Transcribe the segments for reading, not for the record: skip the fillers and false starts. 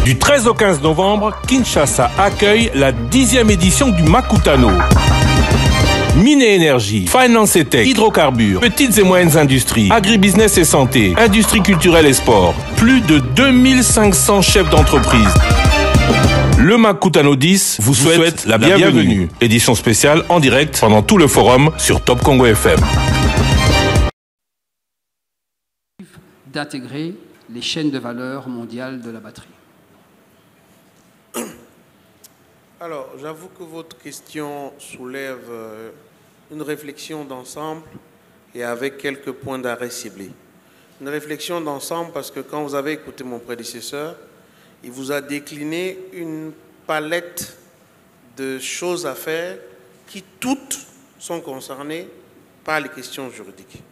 Du 13 au 15 novembre, Kinshasa accueille la 10e édition du Makutano. Mine et énergie, finance et tech, hydrocarbures, petites et moyennes industries, agribusiness et santé, industrie culturelle et sport. Plus de 2500 chefs d'entreprise. Le Makutano 10 vous souhaite la bienvenue. Édition spéciale en direct pendant tout le forum sur Top Congo FM. D'intégrer les chaînes de valeur mondiales de la batterie. Alors, j'avoue que votre question soulève une réflexion d'ensemble et avec quelques points d'arrêt ciblés. Une réflexion d'ensemble parce que quand vous avez écouté mon prédécesseur, il vous a décliné une palette de choses à faire qui toutes sont concernées par les questions juridiques.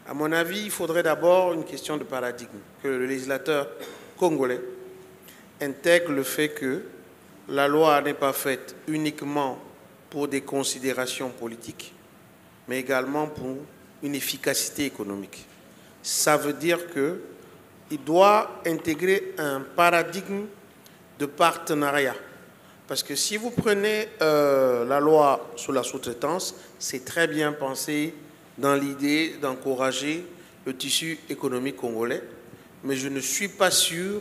À mon avis, il faudrait d'abord une question de paradigme, que le législateur congolais intègre le fait que la loi n'est pas faite uniquement pour des considérations politiques, mais également pour une efficacité économique. Ça veut dire qu'il doit intégrer un paradigme de partenariat. Parce que si vous prenez la loi sur la sous-traitance, c'est très bien pensé dans l'idée d'encourager le tissu économique congolais, mais je ne suis pas sûr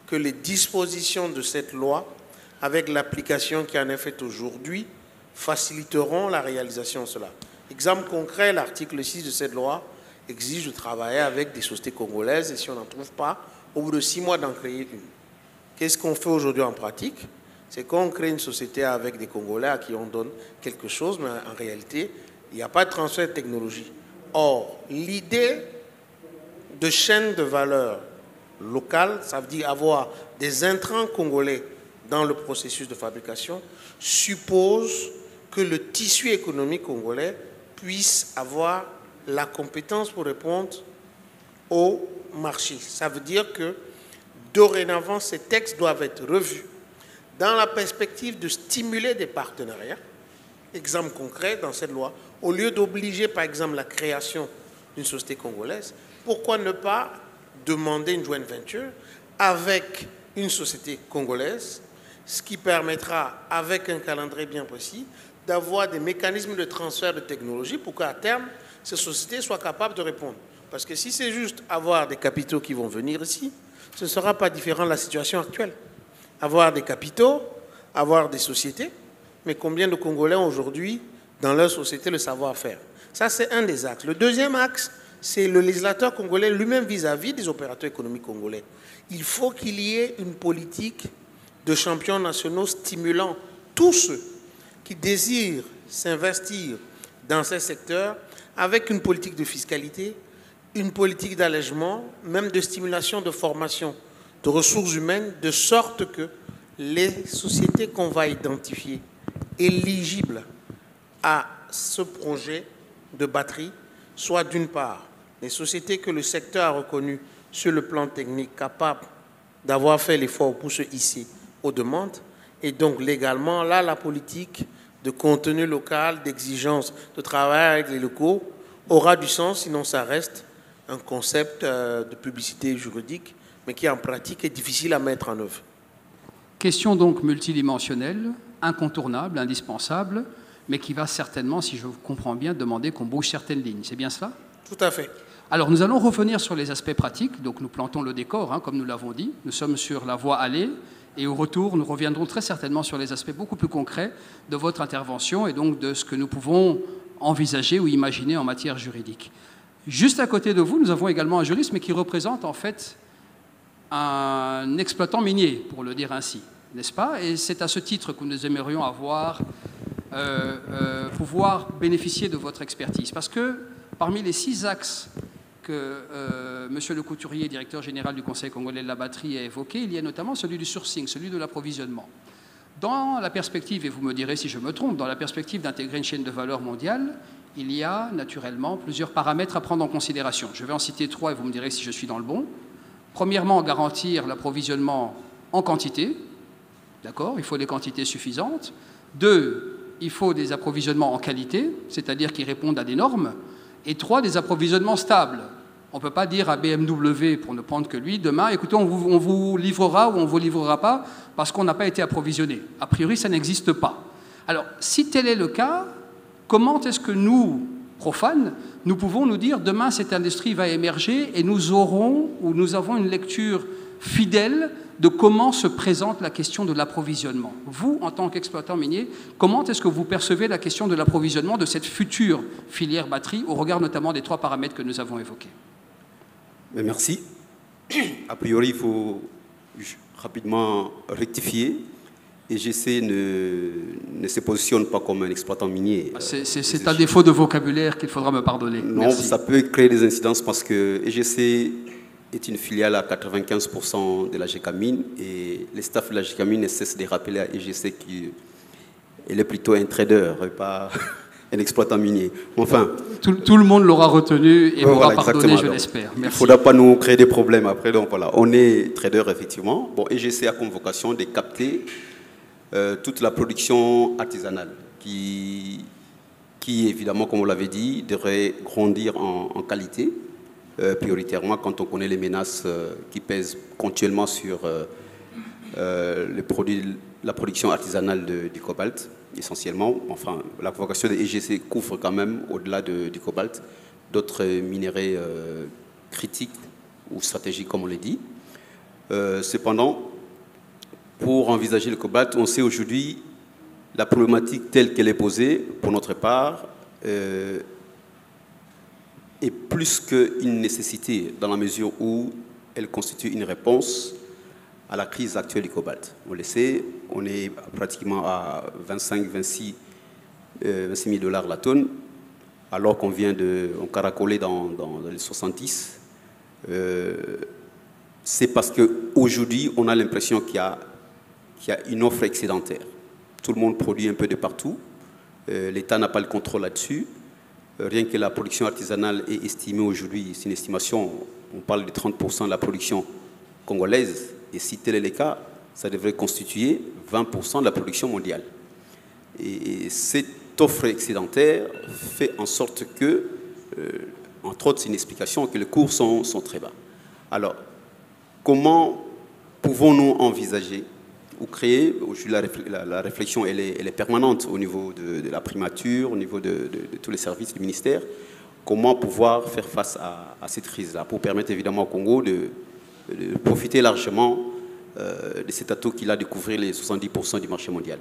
que les dispositions de cette loi, avec l'application qui en est faite aujourd'hui, faciliteront la réalisation de cela. Exemple concret, l'article 6 de cette loi exige de travailler avec des sociétés congolaises et si on n'en trouve pas, au bout de 6 mois d'en créer une. Qu'est-ce qu'on fait aujourd'hui en pratique? C'est qu'on crée une société avec des Congolais à qui on donne quelque chose, mais en réalité, il n'y a pas de transfert de technologie. Or, l'idée de chaîne de valeur locale, ça veut dire avoir des intrants congolais dans le processus de fabrication, suppose que le tissu économique congolais puisse avoir la compétence pour répondre au marché. Ça veut dire que dorénavant, ces textes doivent être revus dans la perspective de stimuler des partenariats. Exemple concret dans cette loi, au lieu d'obliger par exemple la création d'une société congolaise, pourquoi ne pas demander une joint venture avec une société congolaise, ce qui permettra, avec un calendrier bien précis, d'avoir des mécanismes de transfert de technologie pour qu'à terme, ces sociétés soient capables de répondre. Parce que si c'est juste avoir des capitaux qui vont venir ici, ce ne sera pas différent de la situation actuelle. Avoir des capitaux, avoir des sociétés, mais combien de Congolais ont aujourd'hui dans leur société le savoir-faire? Ça, c'est un des axes. Le deuxième axe, c'est le législateur congolais lui-même vis-à-vis des opérateurs économiques congolais. Il faut qu'il y ait une politique de champions nationaux stimulant tous ceux qui désirent s'investir dans ces secteurs avec une politique de fiscalité, une politique d'allègement, même de stimulation de formation de ressources humaines, de sorte que les sociétés qu'on va identifier éligibles à ce projet de batterie soient d'une part les sociétés que le secteur a reconnues sur le plan technique capables d'avoir fait l'effort pour se hisser aux demandes, et donc légalement, là, la politique de contenu local, d'exigence de travail avec les locaux aura du sens, sinon ça reste un concept de publicité juridique, mais qui en pratique est difficile à mettre en œuvre. Question donc multidimensionnelle, incontournable, indispensable, mais qui va certainement, si je comprends bien, demander qu'on bouge certaines lignes. C'est bien cela? Tout à fait. Alors nous allons revenir sur les aspects pratiques, donc nous plantons le décor, comme nous l'avons dit. Nous sommes sur la voie aller, et au retour, nous reviendrons très certainement sur les aspects beaucoup plus concrets de votre intervention et donc de ce que nous pouvons envisager ou imaginer en matière juridique. Juste à côté de vous, nous avons également un juriste, mais qui représente en fait un exploitant minier, pour le dire ainsi, n'est-ce pas? Et c'est à ce titre que nous aimerions pouvoir bénéficier de votre expertise. Parce que parmi les 6 axes que M. le Couturier, directeur général du Conseil congolais de la batterie, a évoqué, il y a notamment celui du sourcing, celui de l'approvisionnement. Dans la perspective, et vous me direz si je me trompe, dans la perspective d'intégrer une chaîne de valeur mondiale, il y a naturellement plusieurs paramètres à prendre en considération. Je vais en citer 3 et vous me direz si je suis dans le bon. Premièrement, garantir l'approvisionnement en quantité. D'accord? Il faut des quantités suffisantes. 2, il faut des approvisionnements en qualité, c'est-à-dire qui répondent à des normes. Et 3, des approvisionnements stables. On ne peut pas dire à BMW, pour ne prendre que lui, demain, écoutez, on vous livrera ou on ne vous livrera pas parce qu'on n'a pas été approvisionné. A priori, ça n'existe pas. Alors, si tel est le cas, comment est-ce que nous, profanes, nous pouvons nous dire demain cette industrie va émerger et nous avons une lecture fidèle de comment se présente la question de l'approvisionnement. Vous, en tant qu'exploitant minier, comment est-ce que vous percevez la question de l'approvisionnement de cette future filière batterie au regard notamment des 3 paramètres que nous avons évoqués? Merci. A priori, il faut rapidement rectifier. EGC ne se positionne pas comme un exploitant minier. C'est un défaut de vocabulaire qu'il faudra me pardonner. Non, Merci. Ça peut créer des incidences parce que EGC est une filiale à 95% de la GECAMINE et les staffs de la GECAMINE ne cessent de rappeler à EGC qu'il est plutôt un trader et pas un exploitant minier. Enfin, tout le monde l'aura retenu et m'aura pardonné, je l'espère. Il ne faudra pas nous créer des problèmes après. Donc voilà, on est trader effectivement. Bon, EGC a comme vocation de capter toute la production artisanale qui évidemment, comme on l'avait dit, devrait grandir en qualité, prioritairement quand on connaît les menaces qui pèsent continuellement sur la production artisanale du cobalt, essentiellement. Enfin, la vocation de EGC couvre quand même, au-delà du cobalt, d'autres minéraux critiques ou stratégiques, comme on l'a dit. Cependant, pour envisager le cobalt, on sait aujourd'hui la problématique telle qu'elle est posée, pour notre part, est plus qu'une nécessité dans la mesure où elle constitue une réponse à la crise actuelle du cobalt. On le sait, on est pratiquement à 26 000 $ la tonne, alors qu'on vient on caracolait dans les 70. C'est parce qu'aujourd'hui, on a l'impression qu'il y a une offre excédentaire. Tout le monde produit un peu de partout. L'État n'a pas le contrôle là-dessus. Rien que la production artisanale est estimée aujourd'hui, c'est une estimation, on parle de 30% de la production congolaise. Et si tel est le cas, ça devrait constituer 20% de la production mondiale. Et cette offre excédentaire fait en sorte que, entre autres, c'est une explication que les cours sont très bas. Alors, comment pouvons-nous envisager ou créer, la réflexion elle est permanente au niveau de la primature, au niveau de tous les services du ministère, comment pouvoir faire face à cette crise-là, pour permettre évidemment au Congo de profiter largement de cet atout qu'il a de couvrir les 70% du marché mondial.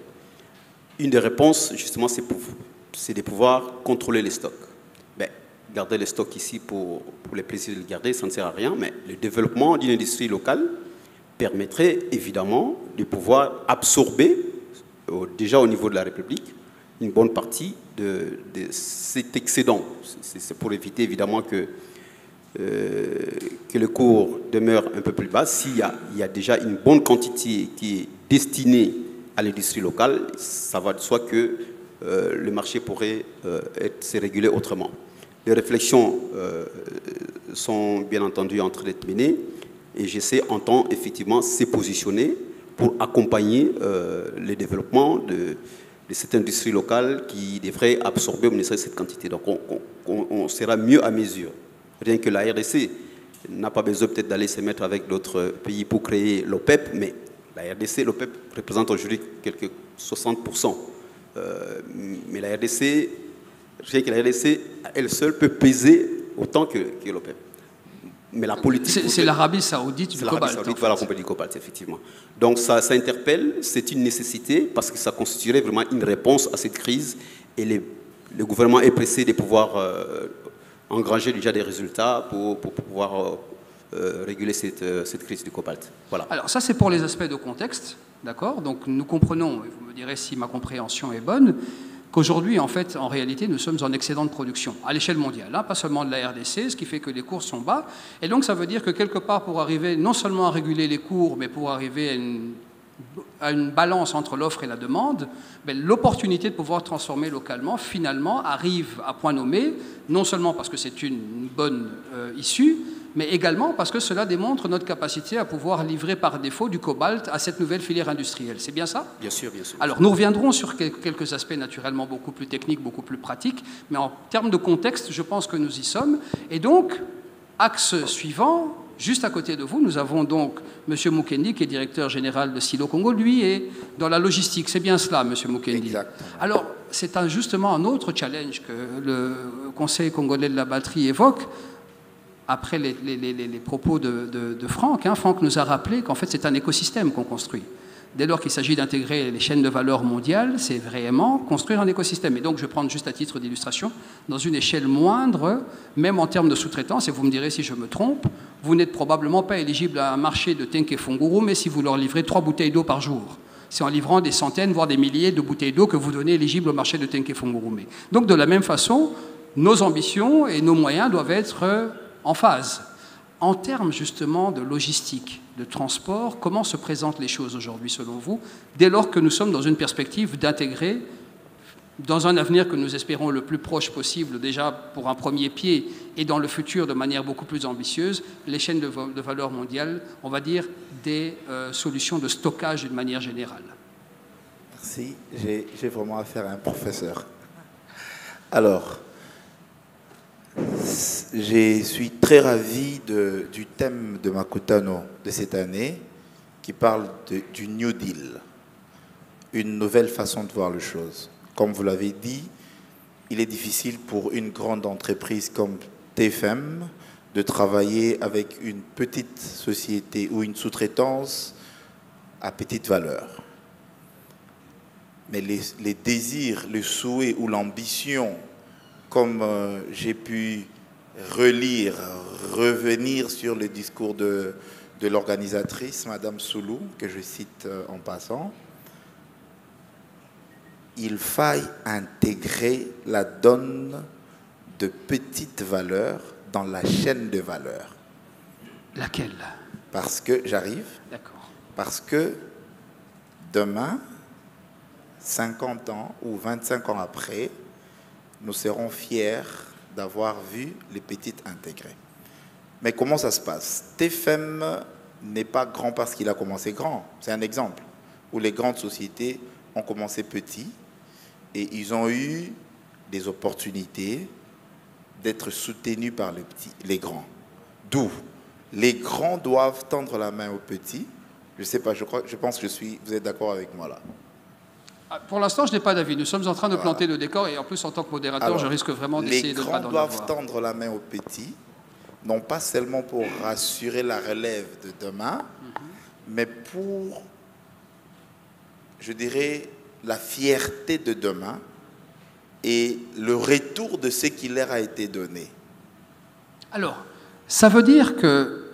Une des réponses, justement, c'est de pouvoir contrôler les stocks. Ben, garder les stocks ici pour les plaisirs de les garder, ça ne sert à rien, mais le développement d'une industrie locale permettrait évidemment de pouvoir absorber, déjà au niveau de la République, une bonne partie de cet excédent. C'est pour éviter évidemment que le cours demeure un peu plus bas. S'il y a déjà une bonne quantité qui est destinée à l'industrie locale, ça va de soi que le marché pourrait se réguler autrement. Les réflexions sont bien entendu en train d'être menées. Et GC entend effectivement se positionner pour accompagner le développement de cette industrie locale qui devrait absorber au ministère cette quantité. Donc on sera mieux à mesure. Rien que la RDC n'a pas besoin peut-être d'aller se mettre avec d'autres pays pour créer l'OPEP, mais la RDC, l'OPEP représente aujourd'hui quelques 60%. Mais la RDC, rien que la RDC, elle seule peut peser autant que l'OPEP. Mais la politique... C'est l'Arabie Saoudite du cobalt. C'est l'Arabie Saoudite va la compagnie du cobalt, effectivement. Donc ça interpelle, c'est une nécessité parce que ça constituerait vraiment une réponse à cette crise et le gouvernement est pressé de pouvoir engranger déjà des résultats pour pouvoir réguler cette crise du cobalt. Voilà. Alors ça c'est pour les aspects de contexte, d'accord? Donc nous comprenons, et vous me direz si ma compréhension est bonne, qu'aujourd'hui, en fait, en réalité, nous sommes en excédent de production à l'échelle mondiale, hein, pas seulement de la RDC, ce qui fait que les cours sont bas. Et donc, ça veut dire que quelque part, pour arriver non seulement à réguler les cours, mais pour arriver à une balance entre l'offre et la demande, l'opportunité de pouvoir transformer localement, finalement, arrive à point nommé, non seulement parce que c'est une bonne issue, mais également parce que cela démontre notre capacité à pouvoir livrer par défaut du cobalt à cette nouvelle filière industrielle. C'est bien ça? Bien sûr, bien sûr. Alors, nous reviendrons sur quelques aspects naturellement beaucoup plus techniques, beaucoup plus pratiques, mais en termes de contexte, je pense que nous y sommes. Et donc, Axe suivant, juste à côté de vous, nous avons donc M. Mukendi, qui est directeur général de Silo Congo. Lui est dans la logistique. C'est bien cela, M. Mukendi. Exactement. Alors, c'est justement un autre challenge que le Conseil congolais de la batterie évoque, après les propos de Franck. Franck nous a rappelé qu'en fait, c'est un écosystème qu'on construit. Dès lors qu'il s'agit d'intégrer les chaînes de valeur mondiales, c'est vraiment construire un écosystème. Et donc, je vais prendre juste à titre d'illustration, dans une échelle moindre, même en termes de sous-traitance, et vous me direz si je me trompe, vous n'êtes probablement pas éligible à un marché de Tenke Funguru, mais si vous leur livrez 3 bouteilles d'eau par jour. C'est en livrant des centaines, voire des milliers de bouteilles d'eau que vous donnez éligible au marché de Tenke Funguru. Donc, de la même façon, nos ambitions et nos moyens doivent être en phase. En termes justement de logistique, de transport, comment se présentent les choses aujourd'hui selon vous, dès lors que nous sommes dans une perspective d'intégrer, dans un avenir que nous espérons le plus proche possible, déjà pour un premier pied, et dans le futur de manière beaucoup plus ambitieuse, les chaînes de valeur mondiale, on va dire des solutions de stockage d'une manière générale. Merci, j'ai vraiment affaire à un professeur. Alors, je suis très ravi du thème de Makutano de cette année qui parle du New Deal, une nouvelle façon de voir les choses. Comme vous l'avez dit, il est difficile pour une grande entreprise comme TFM de travailler avec une petite société ou une sous-traitance à petite valeur. Mais les désirs, le souhait ou l'ambition, comme j'ai pu revenir sur le discours de l'organisatrice, Madame Soulou, que je cite en passant, il faille intégrer la donne de petite valeur dans la chaîne de valeur. Laquelle? Parce que, j'arrive, d'accord. Parce que demain, 50 ans ou 25 ans après, nous serons fiers d'avoir vu les petites intégrées. Mais comment ça se passe? TFM n'est pas grand parce qu'il a commencé grand. C'est un exemple où les grandes sociétés ont commencé petits et ils ont eu des opportunités d'être soutenus par les grands. D'où les grands doivent tendre la main aux petits. Je ne sais pas, je pense que vous êtes d'accord avec moi là. Pour l'instant, je n'ai pas d'avis. Nous sommes en train de planter le décor et en plus, en tant que modérateur, alors, je risque vraiment d'essayer de ne pas d'en avoir. Les grands doivent tendre la main aux petits, non pas seulement pour rassurer la relève de demain, mais pour, je dirais, la fierté de demain et le retour de ce qui leur a été donné. Alors, ça veut dire que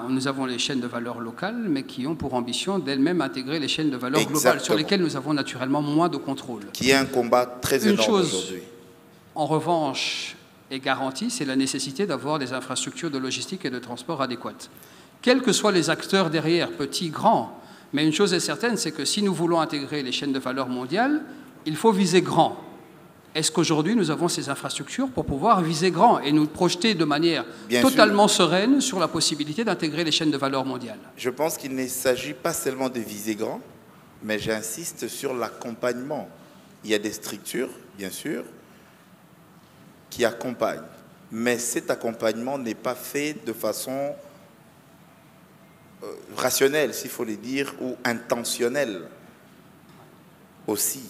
nous avons les chaînes de valeur locales, mais qui ont pour ambition d'elles-mêmes intégrer les chaînes de valeur globales, sur lesquelles nous avons naturellement moins de contrôle. Qui est un combat très énorme aujourd'hui. En revanche, est garantie, c'est la nécessité d'avoir des infrastructures de logistique et de transport adéquates. Quels que soient les acteurs derrière, petits, grands, mais une chose est certaine, c'est que si nous voulons intégrer les chaînes de valeur mondiales, il faut viser grand. Est-ce qu'aujourd'hui, nous avons ces infrastructures pour pouvoir viser grand et nous projeter de manière totalement sereine sur la possibilité d'intégrer les chaînes de valeur mondiales? Je pense qu'il ne s'agit pas seulement de viser grand, mais j'insiste sur l'accompagnement. Il y a des structures, bien sûr, qui accompagnent. Mais cet accompagnement n'est pas fait de façon rationnelle, s'il faut le dire, ou intentionnelle aussi.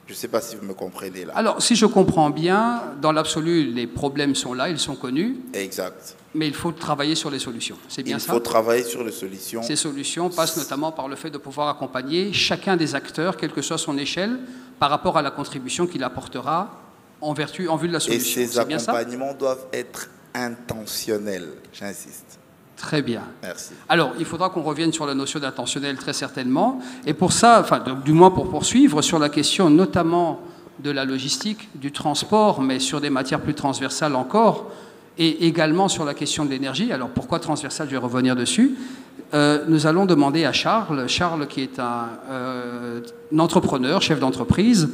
Je ne sais pas si vous me comprenez là. Alors, si je comprends bien, dans l'absolu, les problèmes sont là, ils sont connus. Exact. Mais il faut travailler sur les solutions. C'est bien ça? Il faut travailler sur les solutions. Ces solutions passent notamment par le fait de pouvoir accompagner chacun des acteurs, quelle que soit son échelle, par rapport à la contribution qu'il apportera en vue de la solution. Et ces accompagnements doivent être intentionnels, j'insiste. Très bien. Merci. Alors, il faudra qu'on revienne sur la notion d'intentionnel très certainement. Et pour ça, enfin, du moins pour poursuivre, sur la question notamment de la logistique, du transport, mais sur des matières plus transversales encore, et également sur la question de l'énergie. Alors, pourquoi transversale? Je vais revenir dessus. Nous allons demander à Charles qui est un entrepreneur, chef d'entreprise.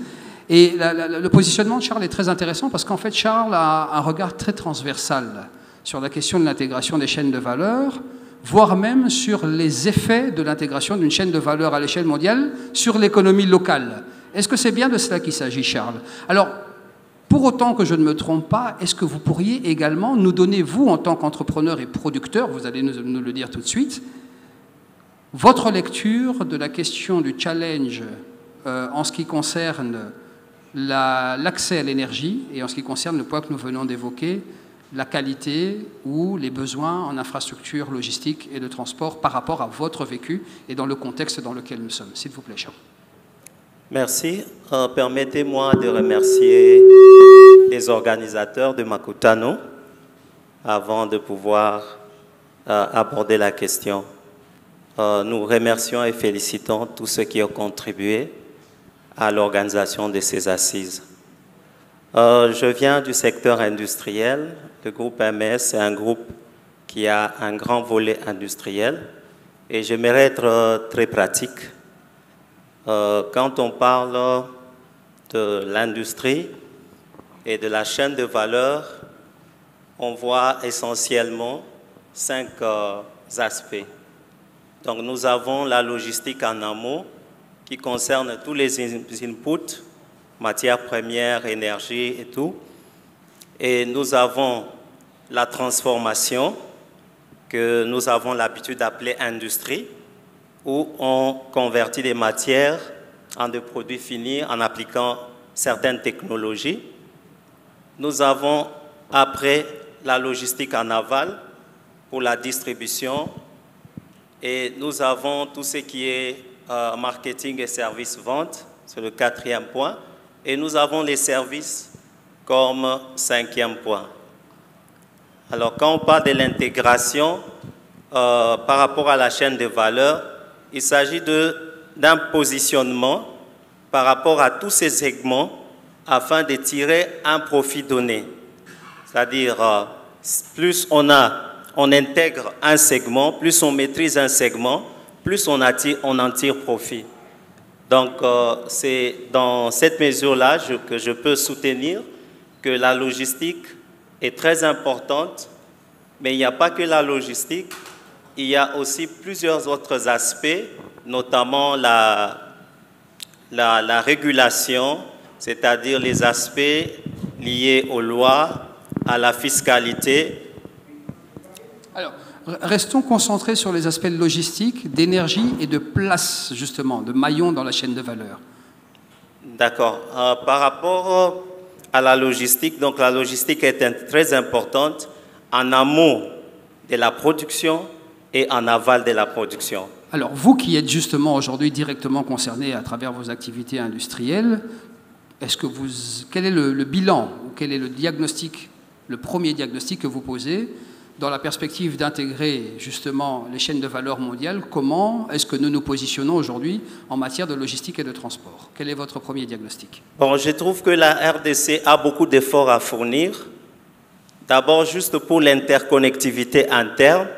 Et le positionnement de Charles est très intéressant parce qu'en fait, Charles a un regard très transversal sur la question de l'intégration des chaînes de valeur, voire même sur les effets de l'intégration d'une chaîne de valeur à l'échelle mondiale sur l'économie locale. Est-ce que c'est bien de cela qu'il s'agit, Charles? Alors, Pour autant que je ne me trompe pas, est-ce que vous pourriez également nous donner, vous, en tant qu'entrepreneur et producteur, vous allez nous le dire tout de suite, votre lecture de la question du challenge en ce qui concerne l'accès à l'énergie et en ce qui concerne le point que nous venons d'évoquer, la qualité ou les besoins en infrastructure logistique et de transport par rapport à votre vécu et dans le contexte dans lequel nous sommes. S'il vous plaît, Charles. Merci. Permettez-moi de remercier les organisateurs de Makutano avant de pouvoir aborder la question. Nous remercions et félicitons tous ceux qui ont contribué à l'organisation de ces assises. Je viens du secteur industriel. Le groupe MS est un groupe qui a un grand volet industriel et j'aimerais être très pratique. Quand on parle de l'industrie et de la chaîne de valeur, on voit essentiellement 5 aspects. Donc nous avons la logistique en amont qui concerne tous les inputs, matières premières, énergie et tout. Et nous avons la transformation que nous avons l'habitude d'appeler industrie, où on convertit des matières en des produits finis en appliquant certaines technologies. Nous avons après la logistique en aval pour la distribution et nous avons tout ce qui est marketing et services vente, c'est le 4e point, et nous avons les services comme 5e point. Alors quand on parle de l'intégration par rapport à la chaîne de valeur, il s'agit d'un positionnement par rapport à tous ces segments afin de tirer un profit donné. C'est-à-dire, plus on intègre un segment, plus on maîtrise un segment, plus on en tire profit. Donc, c'est dans cette mesure-là que je peux soutenir que la logistique est très importante, mais il n'y a pas que la logistique. Il y a aussi plusieurs autres aspects, notamment la régulation, c'est-à-dire les aspects liés aux lois, à la fiscalité. Alors, restons concentrés sur les aspects logistiques, d'énergie et de place, justement, de maillons dans la chaîne de valeur. D'accord. Par rapport à la logistique, donc la logistique est très importante en amont de la production et en aval de la production. Alors, vous qui êtes justement aujourd'hui directement concerné à travers vos activités industrielles, quel est le bilan ou quel est le diagnostic, le premier diagnostic que vous posez dans la perspective d'intégrer justement les chaînes de valeur mondiales? Comment est-ce que nous nous positionnons aujourd'hui en matière de logistique et de transport? Quel est votre premier diagnostic? Bon, je trouve que la RDC a beaucoup d'efforts à fournir. D'abord, juste pour l'interconnectivité interne.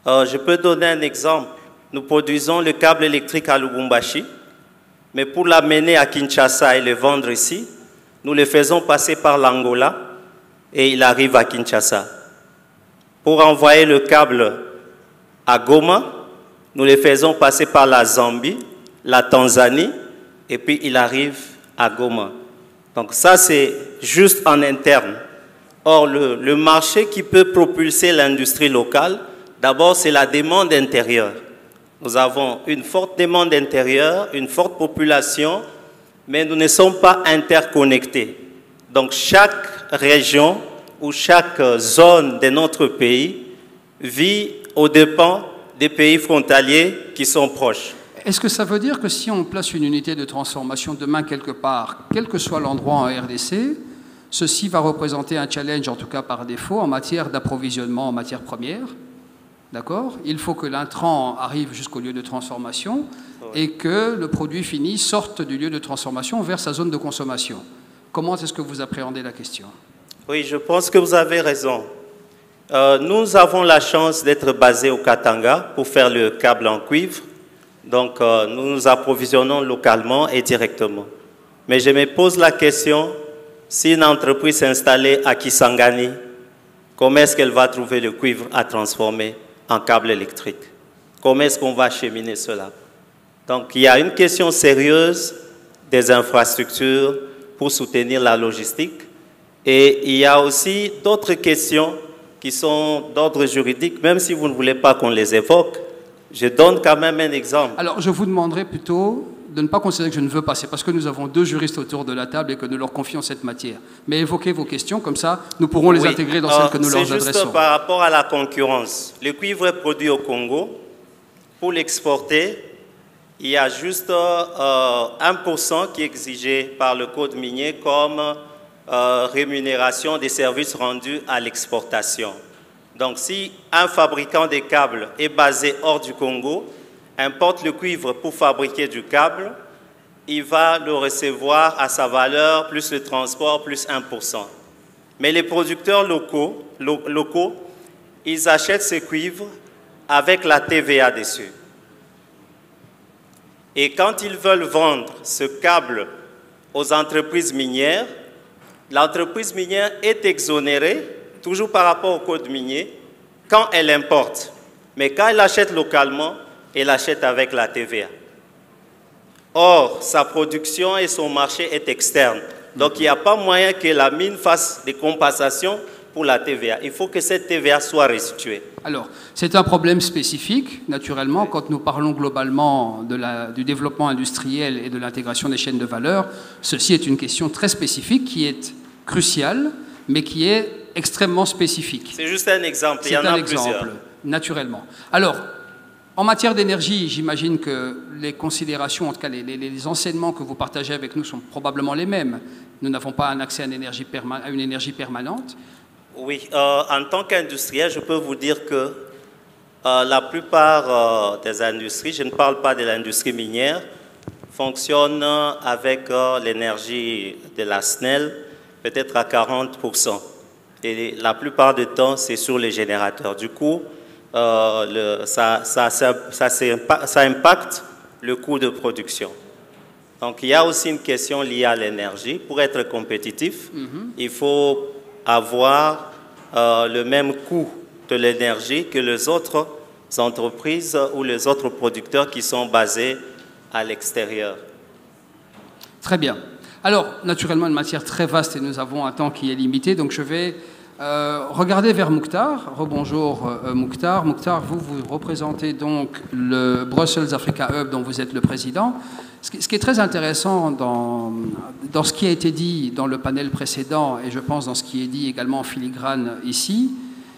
Je peux donner un exemple. Nous produisons le câble électrique à Lubumbashi, mais pour l'amener à Kinshasa et le vendre ici, nous le faisons passer par l'Angola et il arrive à Kinshasa. Pour envoyer le câble à Goma, nous le faisons passer par la Zambie, la Tanzanie, et puis il arrive à Goma. Donc ça, c'est juste en interne. Or, le marché qui peut propulser l'industrie locale, d'abord, c'est la demande intérieure. Nous avons une forte demande intérieure, une forte population, mais nous ne sommes pas interconnectés. Donc, chaque région ou chaque zone de notre pays vit aux dépens des pays frontaliers qui sont proches. Est-ce que ça veut dire que si on place une unité de transformation demain quelque part, quel que soit l'endroit en RDC, ceci va représenter un challenge, en tout cas par défaut, en matière d'approvisionnement en matières premières? D'accord? Il faut que l'intrant arrive jusqu'au lieu de transformation et que le produit fini sorte du lieu de transformation vers sa zone de consommation. Comment est-ce que vous appréhendez la question? Oui, je pense que vous avez raison. Nous avons la chance d'être basés au Katanga pour faire le câble en cuivre. Donc, nous nous approvisionnons localement et directement. Mais je me pose la question, si une entreprise s'est installée à Kisangani, comment est-ce qu'elle va trouver le cuivre à transformer en câble électrique? Comment est-ce qu'on va acheminer cela? Donc, il y a une question sérieuse des infrastructures pour soutenir la logistique. Et il y a aussi d'autres questions qui sont d'ordre juridique, même si vous ne voulez pas qu'on les évoque. Je donne quand même un exemple. Alors, je vous demanderai plutôt de ne pas considérer que je ne veux pas. C'est parce que nous avons 2 juristes autour de la table et que nous leur confions cette matière. Mais évoquez vos questions, comme ça, nous pourrons les intégrer dans celles que nous leur adressons. C'est juste par rapport à la concurrence. Le cuivre est produit au Congo. Pour l'exporter, il y a juste 1% qui est exigé par le code minier comme rémunération des services rendus à l'exportation. Donc, si un fabricant de câbles est basé hors du Congo, importe le cuivre pour fabriquer du câble, il va le recevoir à sa valeur, plus le transport, plus 1%. Mais les producteurs locaux, ils achètent ce cuivre avec la TVA dessus. Et quand ils veulent vendre ce câble aux entreprises minières, l'entreprise minière est exonérée, toujours par rapport au code minier, quand elle importe. Mais quand elle achète localement, elle achète avec la TVA. Or, sa production et son marché est externe. Donc, il n'y a pas moyen que la mine fasse des compensations pour la TVA. Il faut que cette TVA soit restituée. Alors, c'est un problème spécifique, naturellement, quand nous parlons globalement du développement industriel et de l'intégration des chaînes de valeur. Ceci est une question très spécifique qui est cruciale, mais qui est extrêmement spécifique. C'est juste un exemple, il y en a plusieurs. C'est un exemple, naturellement. Alors, en matière d'énergie, j'imagine que les considérations, en tout cas les enseignements que vous partagez avec nous sont probablement les mêmes. Nous n'avons pas un accès à une énergie permanente. Oui, en tant qu'industriel, je peux vous dire que la plupart des industries, je ne parle pas de l'industrie minière, fonctionnent avec l'énergie de la SNEL, peut-être à 40%. Et la plupart du temps, c'est sur les générateurs. Du coup, ça impacte le coût de production. Donc, il y a aussi une question liée à l'énergie. Pour être compétitif, il faut avoir le même coût de l'énergie que les autres entreprises ou les autres producteurs qui sont basés à l'extérieur. Très bien. Alors, naturellement, une matière très vaste et nous avons un temps qui est limité, donc je vais regarder vers Mouktar. Rebonjour Mouktar. Mouktar, vous représentez donc le Brussels Africa Hub dont vous êtes le président. Ce qui est très intéressant dans ce qui a été dit dans le panel précédent, et je pense dans ce qui est dit également en filigrane ici,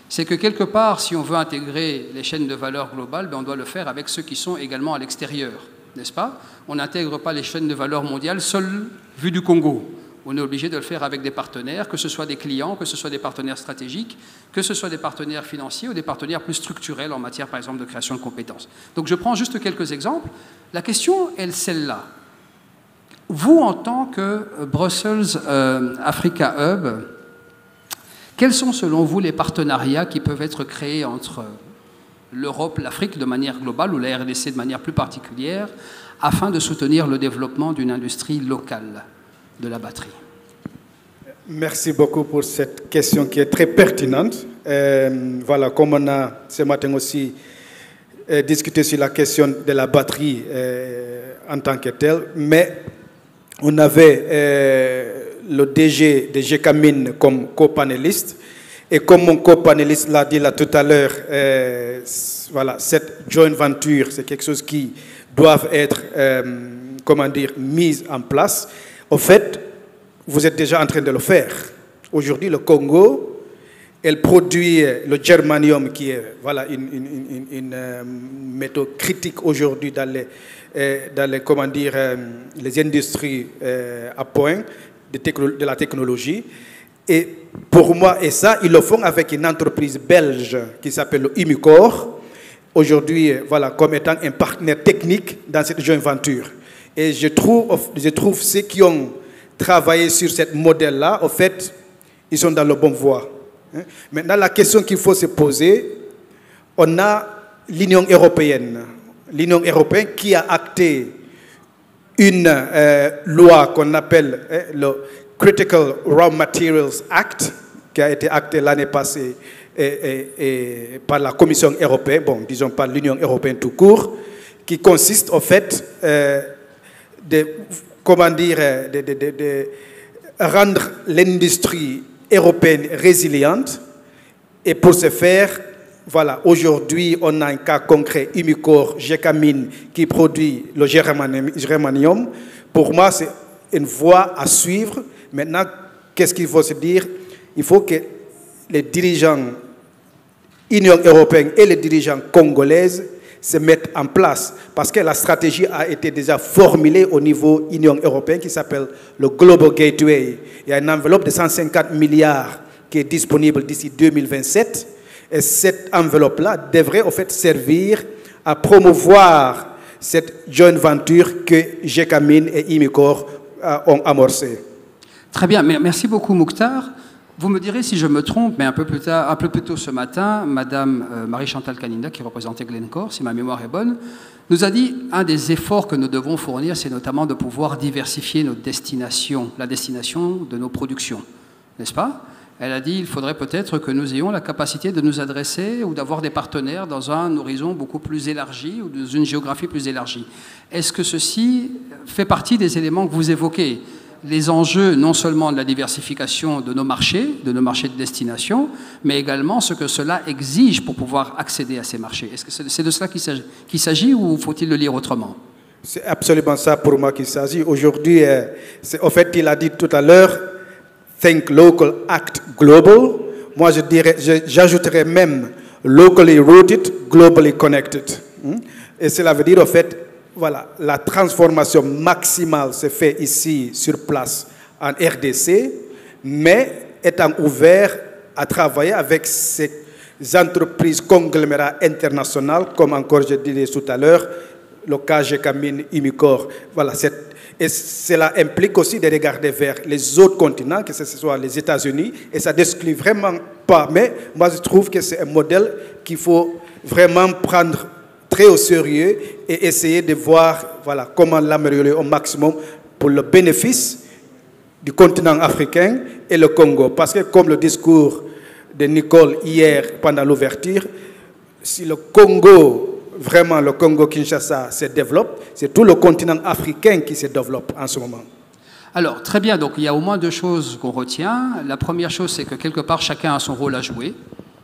c'est que quelque part, si on veut intégrer les chaînes de valeur globales, on doit le faire avec ceux qui sont également à l'extérieur, n'est-ce pas? On n'intègre pas les chaînes de valeur mondiales seules vues du Congo. On est obligé de le faire avec des partenaires, que ce soit des clients, que ce soit des partenaires stratégiques, que ce soit des partenaires financiers ou des partenaires plus structurels en matière, par exemple, de création de compétences. Donc je prends juste quelques exemples. La question est celle-là. Vous, en tant que Brussels Africa Hub, quels sont selon vous les partenariats qui peuvent être créés entre l'Europe, l'Afrique de manière globale ou la RDC de manière plus particulière afin de soutenir le développement d'une industrie locale de la batterie? Merci beaucoup pour cette question qui est très pertinente. Voilà, comme on a ce matin aussi discuté sur la question de la batterie en tant que telle, mais on avait le DG de GECAMINE comme co-panéliste. Et comme mon co-panéliste l'a dit là tout à l'heure, voilà, cette joint venture, c'est quelque chose qui doit être, mise en place. En fait, vous êtes déjà en train de le faire. Aujourd'hui, le Congo, elle produit le germanium, qui est voilà, une métaux critique aujourd'hui dans les industries à point de la technologie. Et pour moi, et ça, ils le font avec une entreprise belge qui s'appelle Umicore, aujourd'hui, voilà, comme étant un partenaire technique dans cette joint venture. Et je trouve ceux qui ont travaillé sur ce modèle-là, en fait, ils sont dans la bonne voie. Maintenant, la question qu'il faut se poser, on a l'Union européenne. L'Union européenne qui a acté une loi qu'on appelle le Critical Raw Materials Act, qui a été acté l'année passée par la Commission européenne, bon, disons par l'Union européenne tout court, qui consiste en fait rendre l'industrie européenne résiliente. Et pour ce faire, voilà, aujourd'hui, on a un cas concret, Umicore, Gécamine, qui produit le germanium. Pour moi, c'est une voie à suivre. Maintenant, qu'est-ce qu'il faut se dire? Il faut que les dirigeants Union européenne et les dirigeants congolais se mettent en place. Parce que la stratégie a été déjà formulée au niveau Union européenne qui s'appelle le Global Gateway. Il y a une enveloppe de 150 milliards qui est disponible d'ici 2027. Et cette enveloppe-là devrait en fait servir à promouvoir cette joint venture que Gécamine et Umicore ont amorcée. Très bien, merci beaucoup Mouktar. Vous me direz si je me trompe, mais un peu plus tôt ce matin, Madame Marie-Chantal Kaninda, qui représentait Glencore, si ma mémoire est bonne, nous a dit un des efforts que nous devons fournir, c'est notamment de pouvoir diversifier notre destination, la destination de nos productions, n'est-ce pas? Elle a dit qu'il faudrait peut-être que nous ayons la capacité de nous adresser ou d'avoir des partenaires dans un horizon beaucoup plus élargi ou dans une géographie plus élargie. Est-ce que ceci fait partie des éléments que vous évoquez? Les enjeux non seulement de la diversification de nos marchés de destination, mais également ce que cela exige pour pouvoir accéder à ces marchés. Est-ce que c'est de cela qu'il s'agit ou faut-il le lire autrement? C'est absolument ça pour moi qu'il s'agit. Aujourd'hui, en fait, il a dit tout à l'heure, think local, act global. Moi, j'ajouterais même locally rooted, globally connected. Et cela veut dire, en fait, voilà, la transformation maximale se fait ici, sur place, en RDC, mais étant ouvert à travailler avec ces entreprises conglomérats internationales, comme encore je disais tout à l'heure, le cas Gécamine, Umicore. Voilà, et cela implique aussi de regarder vers les autres continents, que ce soit les États-Unis, et ça n'exclut vraiment pas. Mais moi, je trouve que c'est un modèle qu'il faut vraiment prendre très au sérieux et essayer de voir voilà, comment l'améliorer au maximum pour le bénéfice du continent africain et le Congo. Parce que comme le discours de Nicole hier pendant l'ouverture, si le Congo, vraiment le Congo-Kinshasa se développe, c'est tout le continent africain qui se développe en ce moment. Alors, très bien, donc il y a au moins deux choses qu'on retient. La première chose, c'est que quelque part, chacun a son rôle à jouer.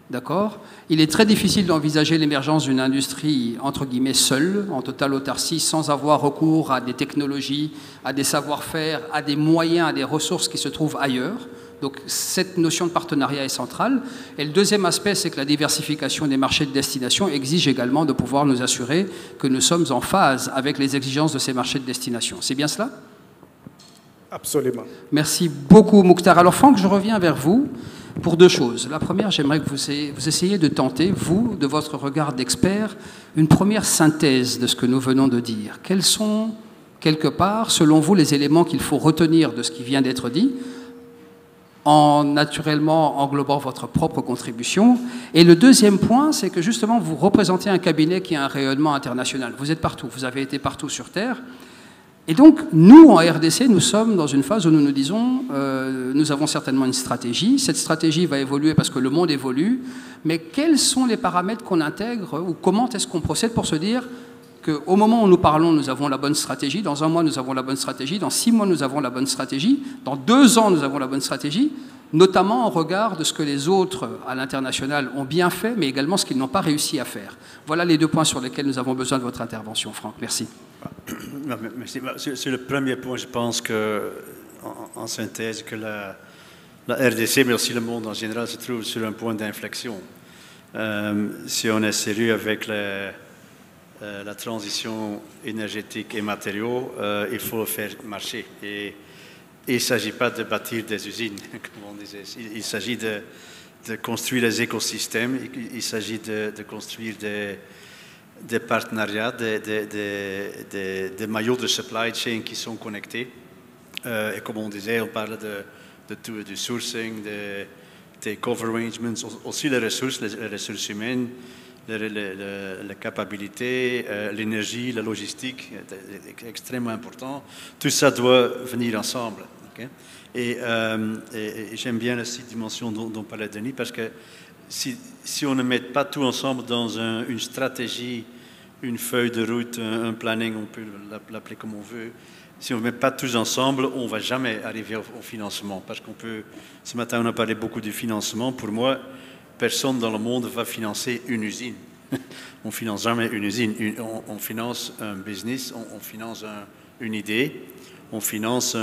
D'accord ? Il est très difficile d'envisager l'émergence d'une industrie, entre guillemets, seule, en totale autarcie, sans avoir recours à des technologies, à des savoir-faire, à des moyens, à des ressources qui se trouvent ailleurs. Donc cette notion de partenariat est centrale. Et le deuxième aspect, c'est que la diversification des marchés de destination exige également de pouvoir nous assurer que nous sommes en phase avec les exigences de ces marchés de destination. C'est bien cela ? Absolument. Merci beaucoup, Mouktar. Alors, Franck, je reviens vers vous pour deux choses. La première, j'aimerais que vous essayiez de tenter, vous, de votre regard d'expert, une première synthèse de ce que nous venons de dire. Quels sont, quelque part, selon vous, les éléments qu'il faut retenir de ce qui vient d'être dit, en naturellement englobant votre propre contribution. Et le deuxième point, c'est que justement, vous représentez un cabinet qui a un rayonnement international. Vous êtes partout, vous avez été partout sur Terre. Et donc, nous, en RDC, nous sommes dans une phase où nous nous disons, nous avons certainement une stratégie. Cette stratégie va évoluer parce que le monde évolue. Mais quels sont les paramètres qu'on intègre ou comment est-ce qu'on procède pour se dire qu'au moment où nous parlons, nous avons la bonne stratégie. Dans un mois, nous avons la bonne stratégie. Dans 6 mois, nous avons la bonne stratégie. Dans 2 ans, nous avons la bonne stratégie, notamment en regard de ce que les autres à l'international ont bien fait, mais également ce qu'ils n'ont pas réussi à faire. Voilà les 2 points sur lesquels nous avons besoin de votre intervention, Franck. Merci. Merci. Sur le premier point, je pense que, en synthèse, que la RDC, mais aussi le monde en général, se trouve sur un point d'inflexion. Si on est sérieux avec la transition énergétique et matériaux, il faut le faire marcher. Et il ne s'agit pas de bâtir des usines, comme on disait. Il s'agit de construire des écosystèmes, il s'agit de construire des partenariats, des maillots de supply chain qui sont connectés. Et comme on disait, on parle du sourcing, des co-arrangements, aussi les ressources humaines, la capacité, l'énergie, la logistique, c'est extrêmement important. Tout ça doit venir ensemble. Okay? Et j'aime bien la dimension dont parlait Denis, parce que si on ne met pas tout ensemble dans une stratégie, une feuille de route, un planning, on peut l'appeler comme on veut, si on ne met pas tous ensemble, on ne va jamais arriver au financement. Parce qu'on peut, ce matin, on a parlé beaucoup du financement. Pour moi, personne dans le monde va financer une usine. On ne finance jamais une usine. On finance un business, on finance une idée, on finance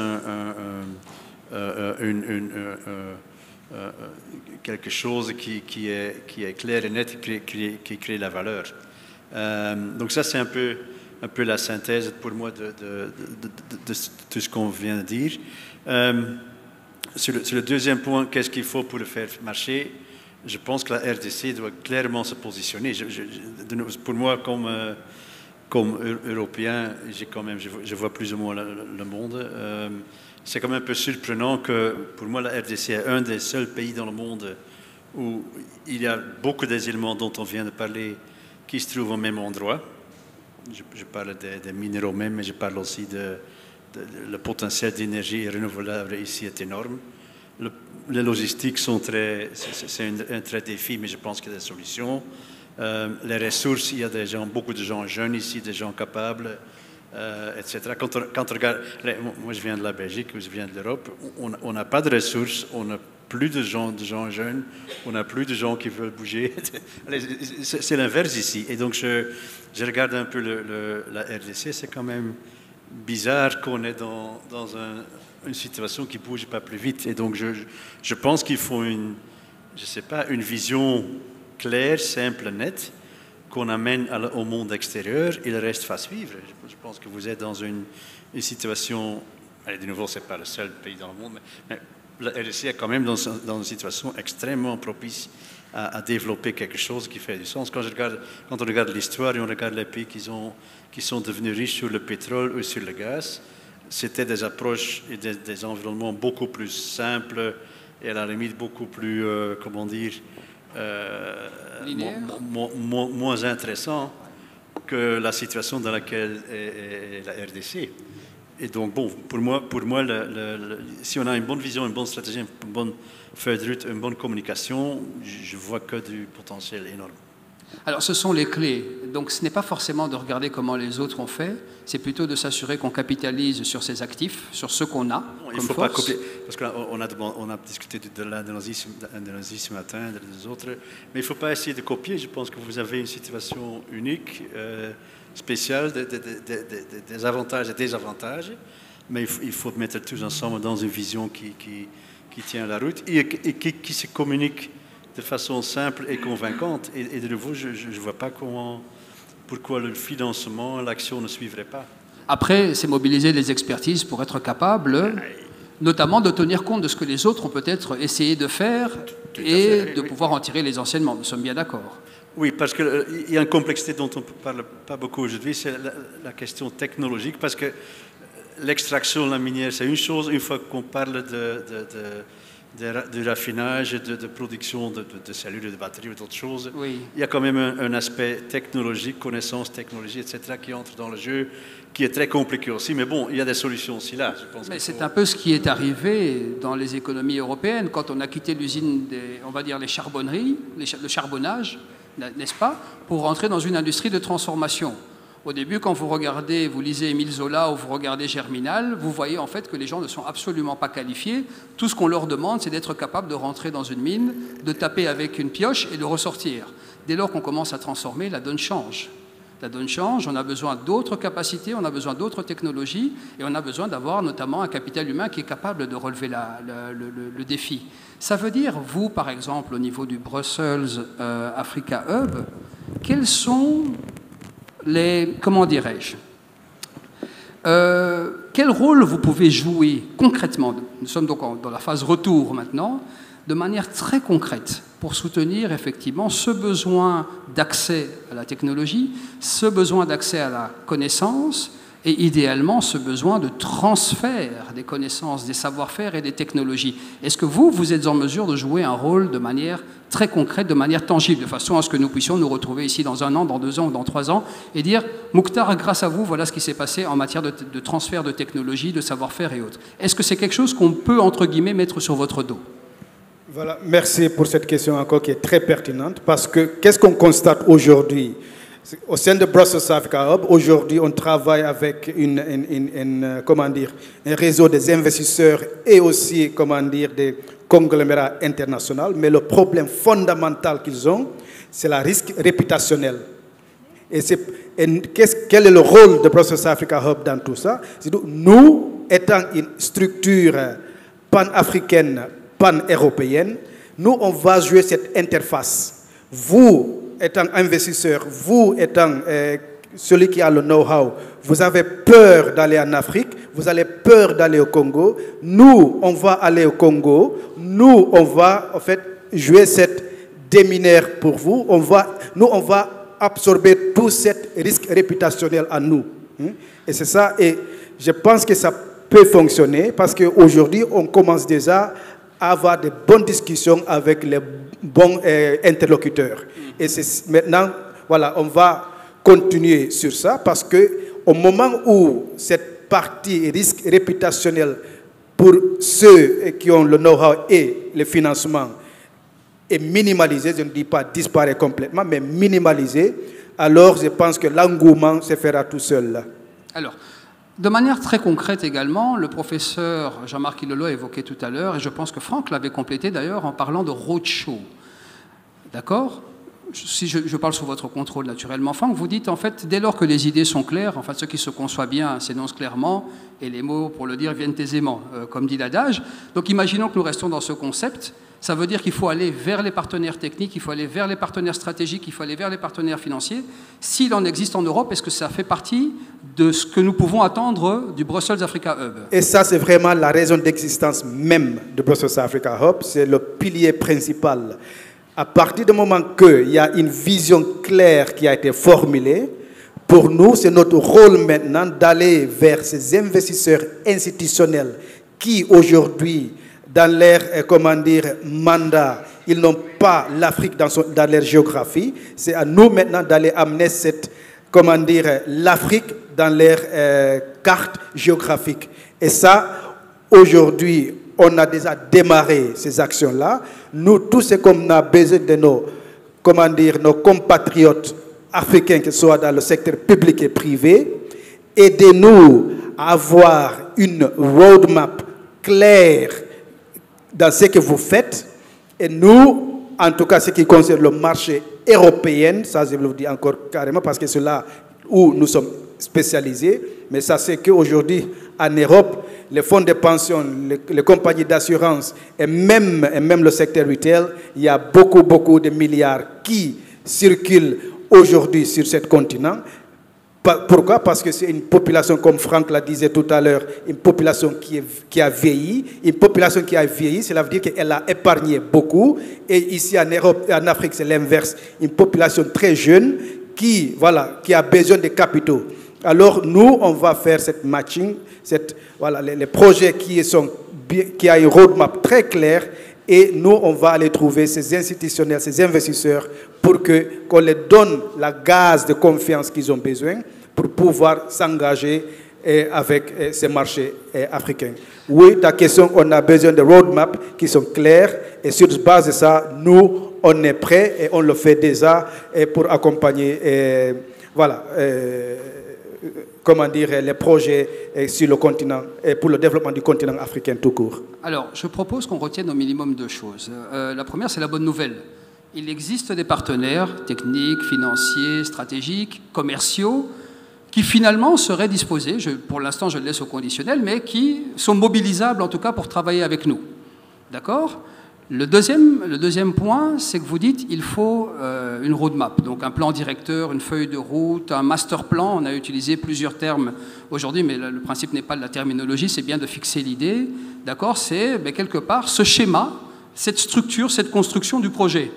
quelque chose qui est clair et net, qui crée la valeur. Donc ça, c'est un peu la synthèse pour moi de tout ce qu'on vient de dire. Sur le deuxième point, qu'est-ce qu'il faut pour le faire marcher? Je pense que la RDC doit clairement se positionner. Pour moi, comme Européen, je vois plus ou moins le monde. C'est quand même un peu surprenant que, pour moi, la RDC est un des seuls pays dans le monde où il y a beaucoup des éléments dont on vient de parler qui se trouvent au même endroit. Je parle des minéraux même, mais je parle aussi le potentiel d'énergie renouvelable ici est énorme. Les logistiques sont c'est un très défi, mais je pense qu'il y a des solutions. Les ressources, il y a beaucoup de gens jeunes ici, des gens capables, etc. Quand on regarde, moi je viens de la Belgique, je viens de l'Europe, on n'a pas de ressources, on n'a plus de gens jeunes, on n'a plus de gens qui veulent bouger. C'est l'inverse ici. Et donc je regarde un peu la RDC, c'est quand même bizarre qu'on est dans une situation qui ne bouge pas plus vite. Et donc, je pense qu'il faut une vision claire, simple, nette, qu'on amène au monde extérieur et le reste va suivre. Je pense que vous êtes dans une situation... Allez, de nouveau, ce n'est pas le seul pays dans le monde, mais la RDC est quand même dans une situation extrêmement propice à développer quelque chose qui fait du sens. Quand on regarde l'histoire et on regarde les pays qui sont devenus riches sur le pétrole ou sur le gaz, c'était des approches et des environnements beaucoup plus simples et à la limite beaucoup plus, moins intéressants que la situation dans laquelle est la RDC. Et donc, bon, pour moi si on a une bonne vision, une bonne stratégie, une bonne feuille de route, une bonne communication, je vois que du potentiel énorme. Alors, ce sont les clés. Donc, ce n'est pas forcément de regarder comment les autres ont fait, c'est plutôt de s'assurer qu'on capitalise sur ses actifs, sur ce qu'on a. Il ne faut pas copier, parce qu'on a discuté de l'Indonésie ce matin, des autres, mais il ne faut pas essayer de copier. Je pense que vous avez une situation unique, spéciale, des avantages et des désavantages, mais il faut mettre tous ensemble dans une vision qui tient la route et qui se communique de façon simple et convaincante. Et de nouveau, je ne vois pas pourquoi le financement, l'action ne suivrait pas. Après, c'est mobiliser les expertises pour être capable, notamment de tenir compte de ce que les autres ont peut-être essayé de faire et de pouvoir en tirer les enseignements. Nous sommes bien d'accord. Oui, parce qu'il y a une complexité dont on ne parle pas beaucoup aujourd'hui, c'est la question technologique, parce que l'extraction de la minière, c'est une chose. Une fois qu'on parle de raffinage, de production de cellules, de batteries ou d'autres choses, oui. Il y a quand même un aspect technologique, connaissance, technologie, etc., qui entre dans le jeu, qui est très compliqué aussi. Mais bon, il y a des solutions aussi là. Mais c'est un peu ce qui est arrivé dans les économies européennes, quand on a quitté l'usine, on va dire les charbonneries, le charbonnage, n'est-ce pas, pour rentrer dans une industrie de transformation. Au début, quand vous lisez Émile Zola ou vous regardez Germinal, vous voyez en fait que les gens ne sont absolument pas qualifiés. Tout ce qu'on leur demande, c'est d'être capable de rentrer dans une mine, de taper avec une pioche et de ressortir. Dès lors qu'on commence à transformer, la donne change. La donne change, on a besoin d'autres capacités, on a besoin d'autres technologies et on a besoin d'avoir notamment un capital humain qui est capable de relever le défi. Ça veut dire, vous, par exemple, au niveau du Brussels Africa Hub, quels sont comment dirais-je, quel rôle vous pouvez jouer concrètement, nous sommes donc dans la phase retour maintenant, de manière très concrète pour soutenir effectivement ce besoin d'accès à la technologie, ce besoin d'accès à la connaissance et idéalement ce besoin de transfert des connaissances, des savoir-faire et des technologies. Est-ce que vous êtes en mesure de jouer un rôle de manière très concrète, de manière tangible, de façon à ce que nous puissions nous retrouver ici dans 1 an, dans 2 ans ou dans 3 ans et dire « Mokhtar, grâce à vous, voilà ce qui s'est passé en matière de transfert de technologie, de savoir-faire et autres ». Est-ce que c'est quelque chose qu'on peut, entre guillemets, mettre sur votre dos ? Voilà, merci pour cette question encore qui est très pertinente parce que qu'est-ce qu'on constate aujourd'hui? Au sein de Brussels Africa Hub, aujourd'hui, on travaille avec un réseau des investisseurs et aussi, des conglomérats internationaux. Mais le problème fondamental qu'ils ont, c'est le risque réputationnel. Quel est le rôle de Brussels Africa Hub dans tout ça? Nous, étant une structure pan-africaine, pan-européenne, nous, on va jouer cette interface. Vous, étant investisseur, vous étant celui qui a le know-how, vous avez peur d'aller en Afrique, vous avez peur d'aller au Congo. Nous, on va aller au Congo. Nous, on va en fait jouer cette déminaire pour vous. On va absorber tout ce risque réputationnel à nous. Et c'est ça. Et je pense que ça peut fonctionner parce qu'aujourd'hui, on commence déjà à avoir de bonnes discussions avec les bons interlocuteurs. Et c'est maintenant, voilà, on va continuer sur ça parce qu'au moment où cette partie risque réputationnel pour ceux qui ont le know-how et le financement est minimalisé, je ne dis pas disparaît complètement, mais minimalisé, alors je pense que l'engouement se fera tout seul. Alors, de manière très concrète également, le professeur Jean-Marc Ilolo a évoqué tout à l'heure, et je pense que Franck l'avait complété d'ailleurs en parlant de roadshow. D'accord ? Si je parle sous votre contrôle naturellement, Franck, vous dites en fait, dès lors que les idées sont claires, enfin ce qui se conçoit bien s'énonce clairement, et les mots pour le dire viennent aisément, comme dit l'adage. Donc imaginons que nous restons dans ce concept, ça veut dire qu'il faut aller vers les partenaires techniques, il faut aller vers les partenaires stratégiques, il faut aller vers les partenaires financiers. S'il en existe en Europe, est-ce que ça fait partie de ce que nous pouvons attendre du Brussels Africa Hub? Et ça, c'est vraiment la raison d'existence même de Brussels Africa Hub, c'est le pilier principal. À partir du moment qu'il y a une vision claire qui a été formulée, pour nous, c'est notre rôle maintenant d'aller vers ces investisseurs institutionnels qui, aujourd'hui, dans leur mandat, ils n'ont pas l'Afrique dans leur géographie. C'est à nous maintenant d'aller amener l'Afrique dans leur carte géographique. Et ça, aujourd'hui, on a déjà démarré ces actions-là. Nous, tout ce qu'on a besoin de nos compatriotes africains, que ce soit dans le secteur public et privé, aidez-nous à avoir une roadmap claire dans ce que vous faites. Et nous, en tout cas, ce qui concerne le marché européen, ça je vous le dis encore carrément, parce que c'est là où nous sommes spécialisés, mais ça c'est qu'aujourd'hui, en Europe, les fonds de pension, les compagnies d'assurance et même le secteur retail, il y a beaucoup de milliards qui circulent aujourd'hui sur ce continent. Pourquoi? Parce que c'est une population, comme Franck l'a disait tout à l'heure, une population qui a vieilli. Une population qui a vieilli, cela veut dire qu'elle a épargné beaucoup. Et ici en Europe et en Afrique, c'est l'inverse. Une population très jeune qui a besoin de capitaux. Alors nous, on va faire cette matching, les projets qui a une roadmap très claire, et nous, on va aller trouver ces institutionnels, ces investisseurs, pour qu'on les donne la gaz de confiance qu'ils ont besoin pour pouvoir s'engager avec ces marchés africains. Oui, ta question, on a besoin de roadmaps qui sont clairs, et sur base de ça, nous, on est prêts et on le fait déjà pour accompagner les projets sur le continent et pour le développement du continent africain tout court. Alors, je propose qu'on retienne au minimum deux choses. La première, c'est la bonne nouvelle. Il existe des partenaires techniques, financiers, stratégiques, commerciaux, qui finalement seraient disposés, pour l'instant je le laisse au conditionnel, mais qui sont mobilisables en tout cas pour travailler avec nous. D'accord ? Le deuxième point, c'est que vous dites qu'il faut une roadmap, donc un plan directeur, une feuille de route, un master plan. On a utilisé plusieurs termes aujourd'hui, mais le principe n'est pas de la terminologie, c'est bien de fixer l'idée. D'accord ? C'est quelque part ce schéma, cette structure, cette construction du projet.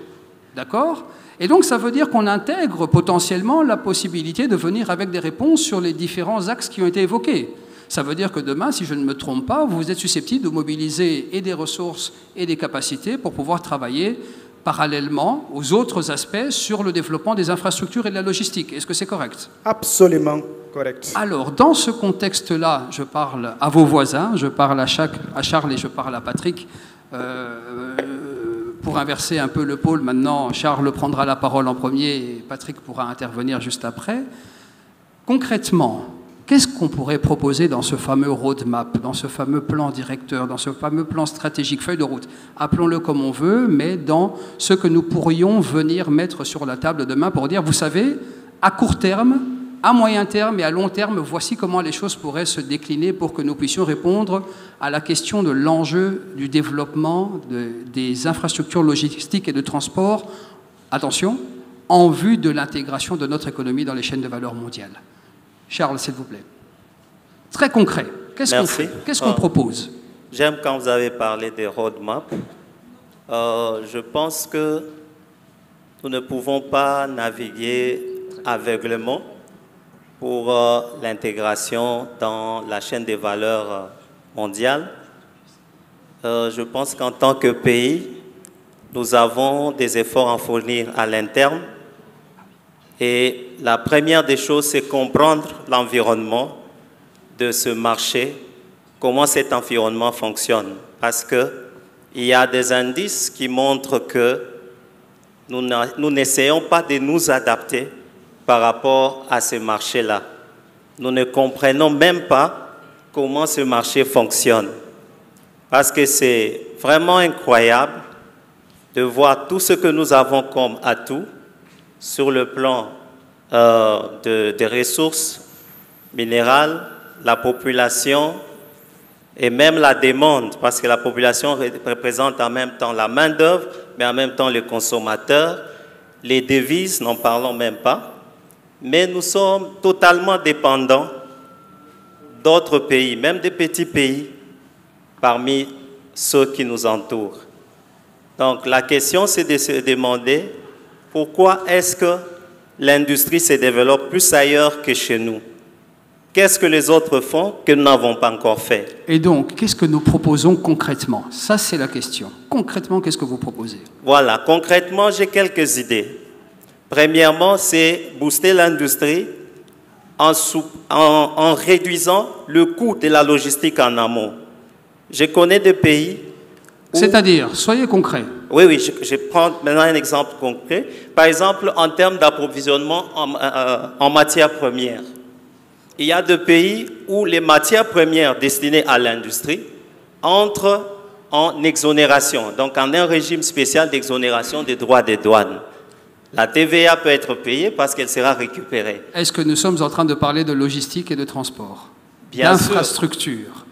D'accord ? Et donc ça veut dire qu'on intègre potentiellement la possibilité de venir avec des réponses sur les différents axes qui ont été évoqués. Ça veut dire que demain, si je ne me trompe pas, vous êtes susceptible de mobiliser et des ressources et des capacités pour pouvoir travailler parallèlement aux autres aspects sur le développement des infrastructures et de la logistique. Est-ce que c'est correct? Absolument correct. Alors, dans ce contexte-là, je parle à vos voisins, je parle à Charles et je parle à Patrick. pour inverser un peu le pôle, maintenant, Charles prendra la parole en premier et Patrick pourra intervenir juste après. Concrètement, qu'est-ce qu'on pourrait proposer dans ce fameux roadmap, dans ce fameux plan directeur, dans ce fameux plan stratégique, feuille de route, appelons-le comme on veut, mais dans ce que nous pourrions venir mettre sur la table demain pour dire, vous savez, à court terme, à moyen terme et à long terme, voici comment les choses pourraient se décliner pour que nous puissions répondre à la question de l'enjeu du développement des infrastructures logistiques et de transport, attention, en vue de l'intégration de notre économie dans les chaînes de valeur mondiales. Charles, s'il vous plaît. Très concret, qu'est-ce qu'on fait? Qu'est-ce qu'on propose? J'aime quand vous avez parlé des roadmaps. Je pense que nous ne pouvons pas naviguer aveuglément pour l'intégration dans la chaîne des valeurs mondiales. Je pense qu'en tant que pays, nous avons des efforts à fournir à l'interne. Et la première des choses, c'est comprendre l'environnement de ce marché, comment cet environnement fonctionne. Parce qu'il y a des indices qui montrent que nous n'essayons pas de nous adapter par rapport à ce marché-là. Nous ne comprenons même pas comment ce marché fonctionne. Parce que c'est vraiment incroyable de voir tout ce que nous avons comme atout sur le plan des ressources minérales, la population et même la demande, parce que la population représente en même temps la main-d'œuvre, mais en même temps les consommateurs, les devises, n'en parlons même pas. Mais nous sommes totalement dépendants d'autres pays, même des petits pays, parmi ceux qui nous entourent. Donc la question, c'est de se demander pourquoi est-ce que l'industrie se développe plus ailleurs que chez nous? Qu'est-ce que les autres font que nous n'avons pas encore fait? Et donc, qu'est-ce que nous proposons concrètement? Ça, c'est la question. Concrètement, qu'est-ce que vous proposez? Voilà, concrètement, j'ai quelques idées. Premièrement, c'est booster l'industrie en réduisant le coût de la logistique en amont. Je connais des pays où... C'est-à-dire, soyez concret. Oui, oui, je prends maintenant un exemple concret. Par exemple, en termes d'approvisionnement en matières premières. Il y a des pays où les matières premières destinées à l'industrie entrent en exonération, donc en un régime spécial d'exonération des droits des douanes. La TVA peut être payée parce qu'elle sera récupérée. Est-ce que nous sommes en train de parler de logistique et de transport? Bien sûr. D'infrastructure.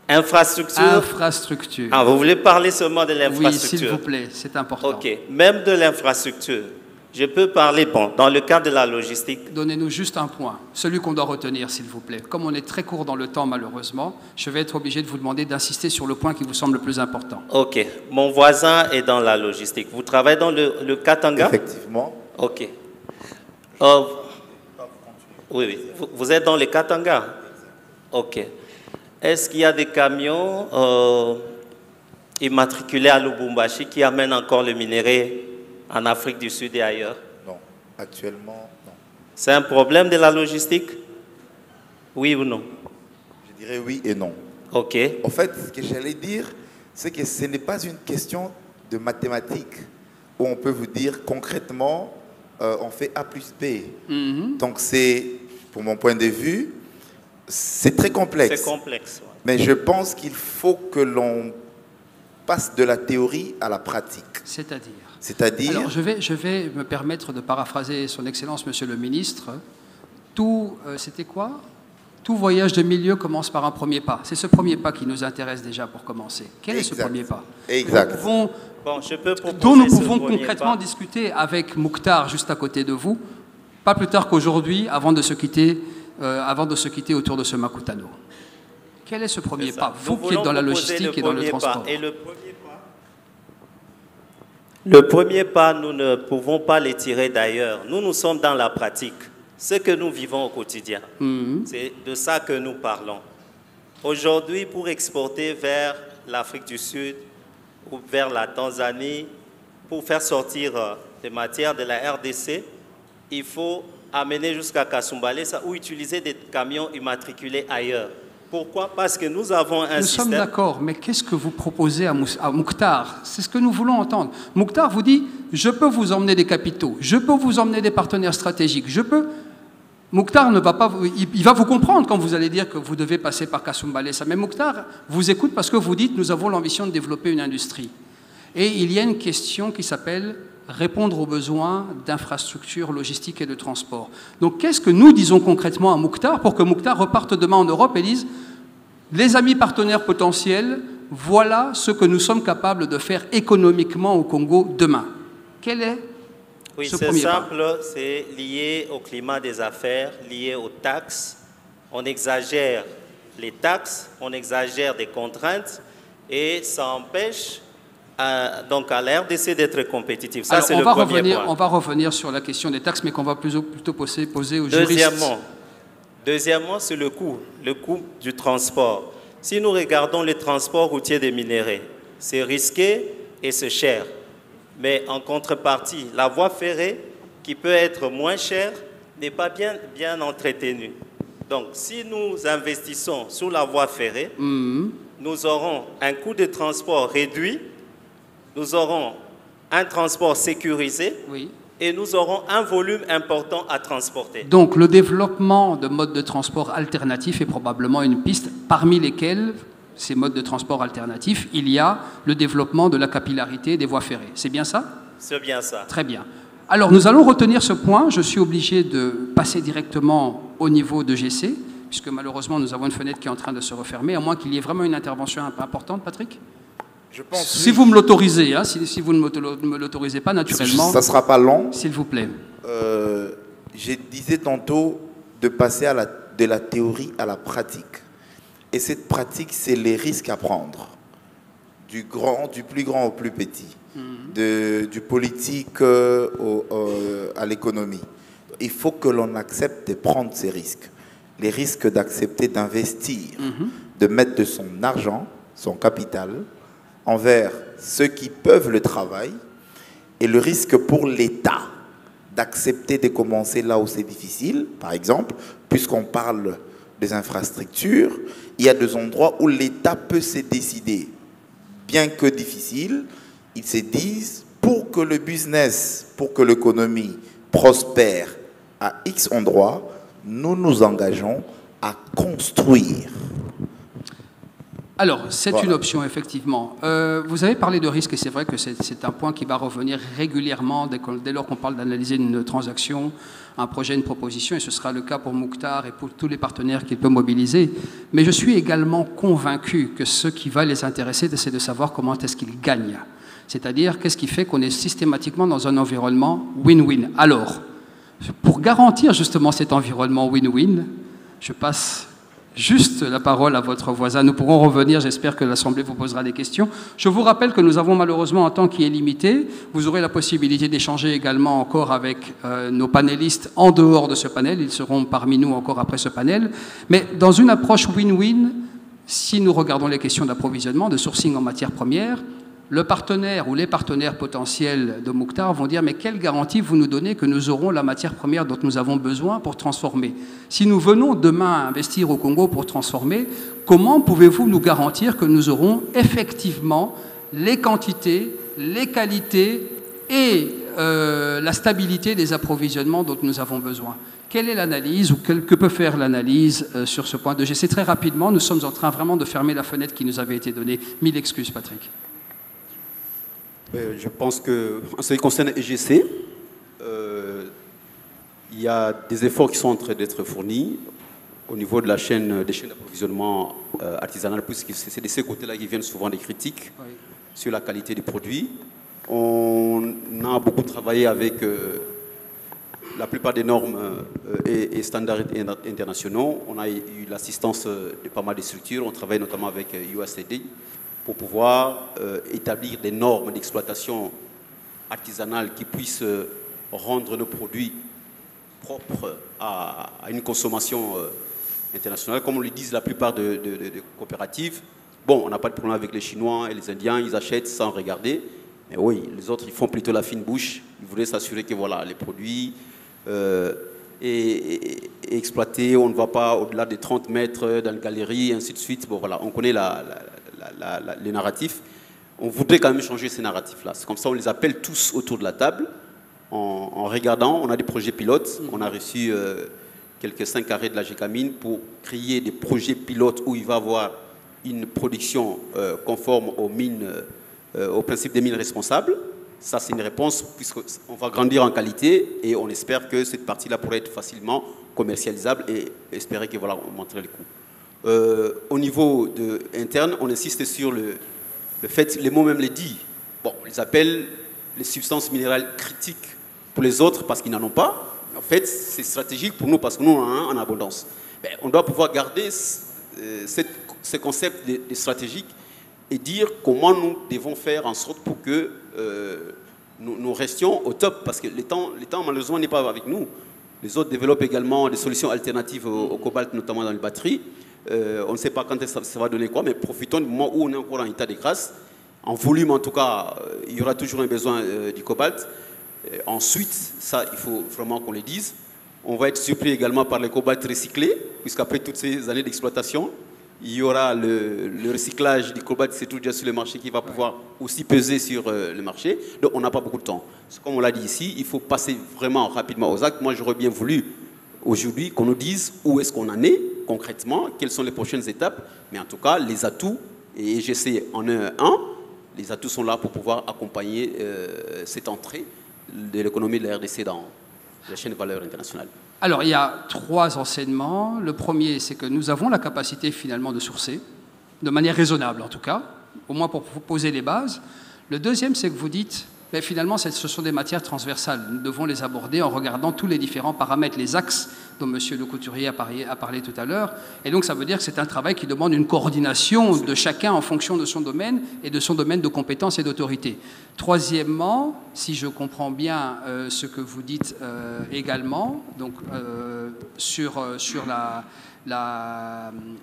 Infrastructure. Infrastructure. Ah, vous voulez parler seulement de l'infrastructure? Oui, s'il vous plaît, c'est important. OK. Même de l'infrastructure. Je peux parler, bon, dans le cadre de la logistique. Donnez-nous juste un point, celui qu'on doit retenir, s'il vous plaît. Comme on est très court dans le temps, malheureusement, je vais être obligé de vous demander d'insister sur le point qui vous semble le plus important. OK. Mon voisin est dans la logistique. Vous travaillez dans le Katanga? Effectivement. OK. Oui, oui. Vous êtes dans le Katanga? OK. Est-ce qu'il y a des camions immatriculés à Lubumbashi qui amènent encore le minerai en Afrique du Sud et ailleurs? Non, actuellement, non. C'est un problème de la logistique? Oui ou non? Je dirais oui et non. OK. En fait, ce que j'allais dire, c'est que ce n'est pas une question de mathématiques où on peut vous dire concrètement, on fait A plus B. Donc c'est, pour mon point de vue, c'est très complexe. C'est complexe. Ouais. Mais je pense qu'il faut que l'on passe de la théorie à la pratique. C'est-à-dire... Alors, je vais me permettre de paraphraser son Excellence, Monsieur le Ministre. C'était quoi? Tout voyage de milieu commence par un premier pas. C'est ce premier pas qui nous intéresse déjà pour commencer. Quel est ce premier pas? Exact. Dont nous pouvons concrètement discuter avec Mouktar, juste à côté de vous, pas plus tard qu'aujourd'hui, avant de se quitter autour de ce Makutano. Quel est ce premier pas? Vous qui êtes dans la logistique et dans le transport. Le premier pas, nous ne pouvons pas les tirer d'ailleurs. Nous sommes dans la pratique. Ce que nous vivons au quotidien, c'est de ça que nous parlons. Aujourd'hui, pour exporter vers l'Afrique du Sud ou vers la Tanzanie, pour faire sortir des matières de la RDC, il faut amener jusqu'à Kasumbalesa ou utiliser des camions immatriculés ailleurs. Pourquoi? Parce que nous avons un Nous système... sommes d'accord, mais qu'est-ce que vous proposez à Mouktar? C'est ce que nous voulons entendre. Mouktar vous dit, je peux vous emmener des capitaux, je peux vous emmener des partenaires stratégiques, je peux... Mouktar ne va pas... Il va vous comprendre quand vous allez dire que vous devez passer par Kassoum Balessa. Mais Mouktar vous écoute parce que vous dites, nous avons l'ambition de développer une industrie. Et il y a une question qui s'appelle répondre aux besoins d'infrastructures logistiques et de transport. Donc qu'est-ce que nous disons concrètement à Mouktar pour que Mouktar reparte demain en Europe et dise les amis partenaires potentiels, voilà ce que nous sommes capables de faire économiquement au Congo demain. Quel est Oui, ce c'est premier pas? simple, c'est lié au climat des affaires, lié aux taxes. On exagère les taxes, on exagère des contraintes et ça empêche donc à la RDC d'être compétitif. Ça, c'est le premier point. On va revenir sur la question des taxes, mais qu'on va plutôt poser aux juristes. Deuxièmement, c'est le coût du transport. Si nous regardons les transports routiers des minéraux, c'est risqué et c'est cher. Mais en contrepartie, la voie ferrée, qui peut être moins chère, n'est pas bien entretenue. Donc, si nous investissons sur la voie ferrée, nous aurons un coût de transport réduit, nous aurons un transport sécurisé, oui, et nous aurons un volume important à transporter. Donc, le développement de modes de transport alternatifs est probablement une piste, parmi lesquelles, ces modes de transport alternatifs, il y a le développement de la capillarité des voies ferrées. C'est bien ça? C'est bien ça. Très bien. Alors, nous allons retenir ce point. Je suis obligé de passer directement au niveau de GC, puisque malheureusement, nous avons une fenêtre qui est en train de se refermer, à moins qu'il y ait vraiment une intervention importante, Patrick? Je pense, si vous me l'autorisez, hein, si vous ne me l'autorisez pas, naturellement... Ça ne sera pas long. S'il vous plaît. Je disais tantôt de passer de la théorie à la pratique. Et cette pratique, c'est les risques à prendre. Du plus grand au plus petit. Du politique à l'économie. Il faut que l'on accepte de prendre ces risques. Les risques d'accepter d'investir, de mettre de son argent, son capital, envers ceux qui peuvent le travail, et le risque pour l'État d'accepter de commencer là où c'est difficile. Par exemple, puisqu'on parle des infrastructures, il y a des endroits où l'État peut se décider, bien que difficile, ils se disent, pour que le business, pour que l'économie prospère à X endroits, nous nous engageons à construire. Alors, c'est une option, effectivement. Vous avez parlé de risque, et c'est vrai que c'est un point qui va revenir régulièrement dès lors qu'on parle d'analyser une transaction, un projet, une proposition, et ce sera le cas pour Mouktar et pour tous les partenaires qu'il peut mobiliser. Mais je suis également convaincu que ce qui va les intéresser, c'est de savoir comment est-ce qu'ils gagnent. C'est-à-dire, qu'est-ce qui fait qu'on est systématiquement dans un environnement win-win. Alors, pour garantir justement cet environnement win-win, je passe juste la parole à votre voisin. Nous pourrons revenir, j'espère que l'Assemblée vous posera des questions. Je vous rappelle que nous avons malheureusement un temps qui est limité. Vous aurez la possibilité d'échanger également encore avec nos panélistes en dehors de ce panel. Ils seront parmi nous encore après ce panel. Mais dans une approche win-win, si nous regardons les questions d'approvisionnement, de sourcing en matières premières, le partenaire ou les partenaires potentiels de Mouktar vont dire « Mais quelle garantie vous nous donnez que nous aurons la matière première dont nous avons besoin pour transformer ? Si nous venons demain investir au Congo pour transformer, comment pouvez-vous nous garantir que nous aurons effectivement les quantités, les qualités et la stabilité des approvisionnements dont nous avons besoin ?» Quelle est l'analyse ou que peut faire l'analyse sur ce point de GC? Très rapidement, nous sommes en train vraiment de fermer la fenêtre qui nous avait été donnée. Mille excuses, Patrick. Je pense qu'en ce qui concerne EGC, il y a des efforts qui sont en train d'être fournis au niveau de la chaîne d'approvisionnement artisanal, puisque c'est de ces côtés-là qui viennent souvent des critiques sur la qualité des produits. On a beaucoup travaillé avec la plupart des normes et standards internationaux. On a eu l'assistance de pas mal de structures. On travaille notamment avec USAID pour pouvoir établir des normes d'exploitation artisanale qui puissent rendre nos produits propres à une consommation internationale. Comme on le dit la plupart de coopératives, bon, on n'a pas de problème avec les Chinois et les Indiens, ils achètent sans regarder. Mais oui, les autres, ils font plutôt la fine bouche. Ils voulaient s'assurer que voilà, les produits et exploité, on ne va pas au-delà des 30 mètres dans la galerie, ainsi de suite. Bon, voilà, on connaît les narratifs. On voudrait quand même changer ces narratifs-là. C'est comme ça, on les appelle tous autour de la table. En regardant, on a des projets pilotes. On a reçu quelques 5 carrés de la GECAMINE pour créer des projets pilotes où il va y avoir une production conforme aux mines, au principe des mines responsables. Ça, c'est une réponse, puisqu'on va grandir en qualité et on espère que cette partie-là pourrait être facilement commercialisable et espérer que, voilà, on montrerait les coûts. Au niveau interne, on insiste sur le fait, les mots même les disent. Bon, on les appelle les substances minérales critiques pour les autres parce qu'ils n'en ont pas. En fait, c'est stratégique pour nous parce que nous, on en a en abondance. Mais on doit pouvoir garder ce concept de stratégique et dire comment nous devons faire en sorte pour que nous restions au top, parce que le temps malheureusement n'est pas avec nous. Les autres développent également des solutions alternatives au cobalt, notamment dans les batteries. On ne sait pas quand ça va donner quoi, mais profitons du moment où on est encore en état de grâce. En volume, en tout cas, il y aura toujours un besoin du cobalt. Ensuite, ça, il faut vraiment qu'on le dise. On va être surpris également par le cobalt recyclé, puisqu'après toutes ces années d'exploitation, il y aura le recyclage du cobalt qui se trouve déjà sur le marché qui va pouvoir aussi peser sur le marché. Donc on n'a pas beaucoup de temps. Comme on l'a dit ici, il faut passer vraiment rapidement aux actes. Moi, j'aurais bien voulu aujourd'hui qu'on nous dise où est-ce qu'on en est concrètement, quelles sont les prochaines étapes. Mais en tout cas, les atouts, et j'essaie en un, les atouts sont là pour pouvoir accompagner cette entrée de l'économie de la RDC dans la chaîne de valeur internationale. Alors, il y a 3 enseignements. Le premier, c'est que nous avons la capacité finalement de sourcer, de manière raisonnable en tout cas, au moins pour poser les bases. Le deuxième, c'est que vous dites, mais finalement, ce sont des matières transversales. Nous devons les aborder en regardant tous les différents paramètres, les axes dont M. Le Couturier a parlé tout à l'heure. Et donc, ça veut dire que c'est un travail qui demande une coordination de chacun en fonction de son domaine et de son domaine de compétences et d'autorité. Troisièmement, si je comprends bien ce que vous dites également, donc, sur la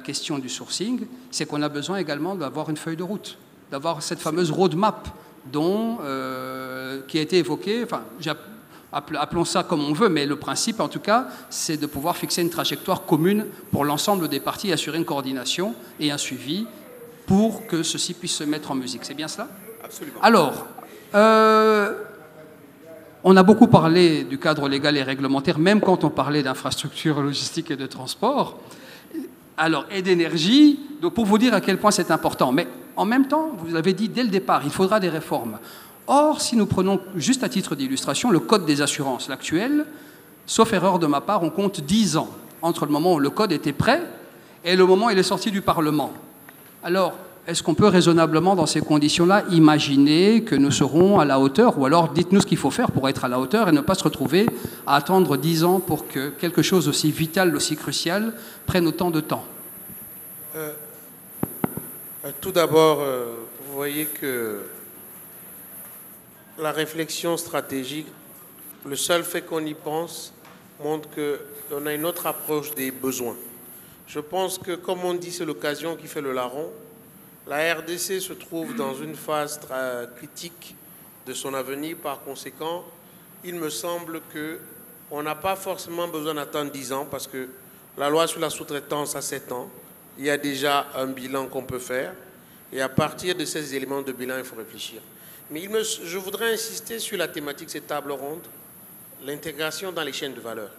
question du sourcing, c'est qu'on a besoin également d'avoir une feuille de route, d'avoir cette fameuse roadmap qui a été évoquée, enfin, appelons ça comme on veut, mais le principe, en tout cas, c'est de pouvoir fixer une trajectoire commune pour l'ensemble des parties, assurer une coordination et un suivi pour que ceci puisse se mettre en musique. C'est bien cela? Absolument. Alors, on a beaucoup parlé du cadre légal et réglementaire, même quand on parlait d'infrastructures logistiques et de transport, alors, et d'énergie, donc pour vous dire à quel point c'est important. Mais en même temps, vous avez dit dès le départ, il faudra des réformes. Or, si nous prenons juste à titre d'illustration le Code des assurances, l'actuel, sauf erreur de ma part, on compte 10 ans entre le moment où le Code était prêt et le moment où il est sorti du Parlement. Alors, est-ce qu'on peut raisonnablement, dans ces conditions-là, imaginer que nous serons à la hauteur? Ou alors, dites-nous ce qu'il faut faire pour être à la hauteur et ne pas se retrouver à attendre 10 ans pour que quelque chose aussi vital, aussi crucial, prenne autant de temps. Tout d'abord, vous voyez que la réflexion stratégique, le seul fait qu'on y pense, montre qu'on a une autre approche des besoins. Je pense que, comme on dit, c'est l'occasion qui fait le larron. La RDC se trouve dans une phase très critique de son avenir. Par conséquent, il me semble qu'on n'a pas forcément besoin d'attendre 10 ans parce que la loi sur la sous-traitance a 7 ans. Il y a déjà un bilan qu'on peut faire. Et à partir de ces éléments de bilan, il faut réfléchir. Mais je voudrais insister sur la thématique de cette table ronde, l'intégration dans les chaînes de valeur.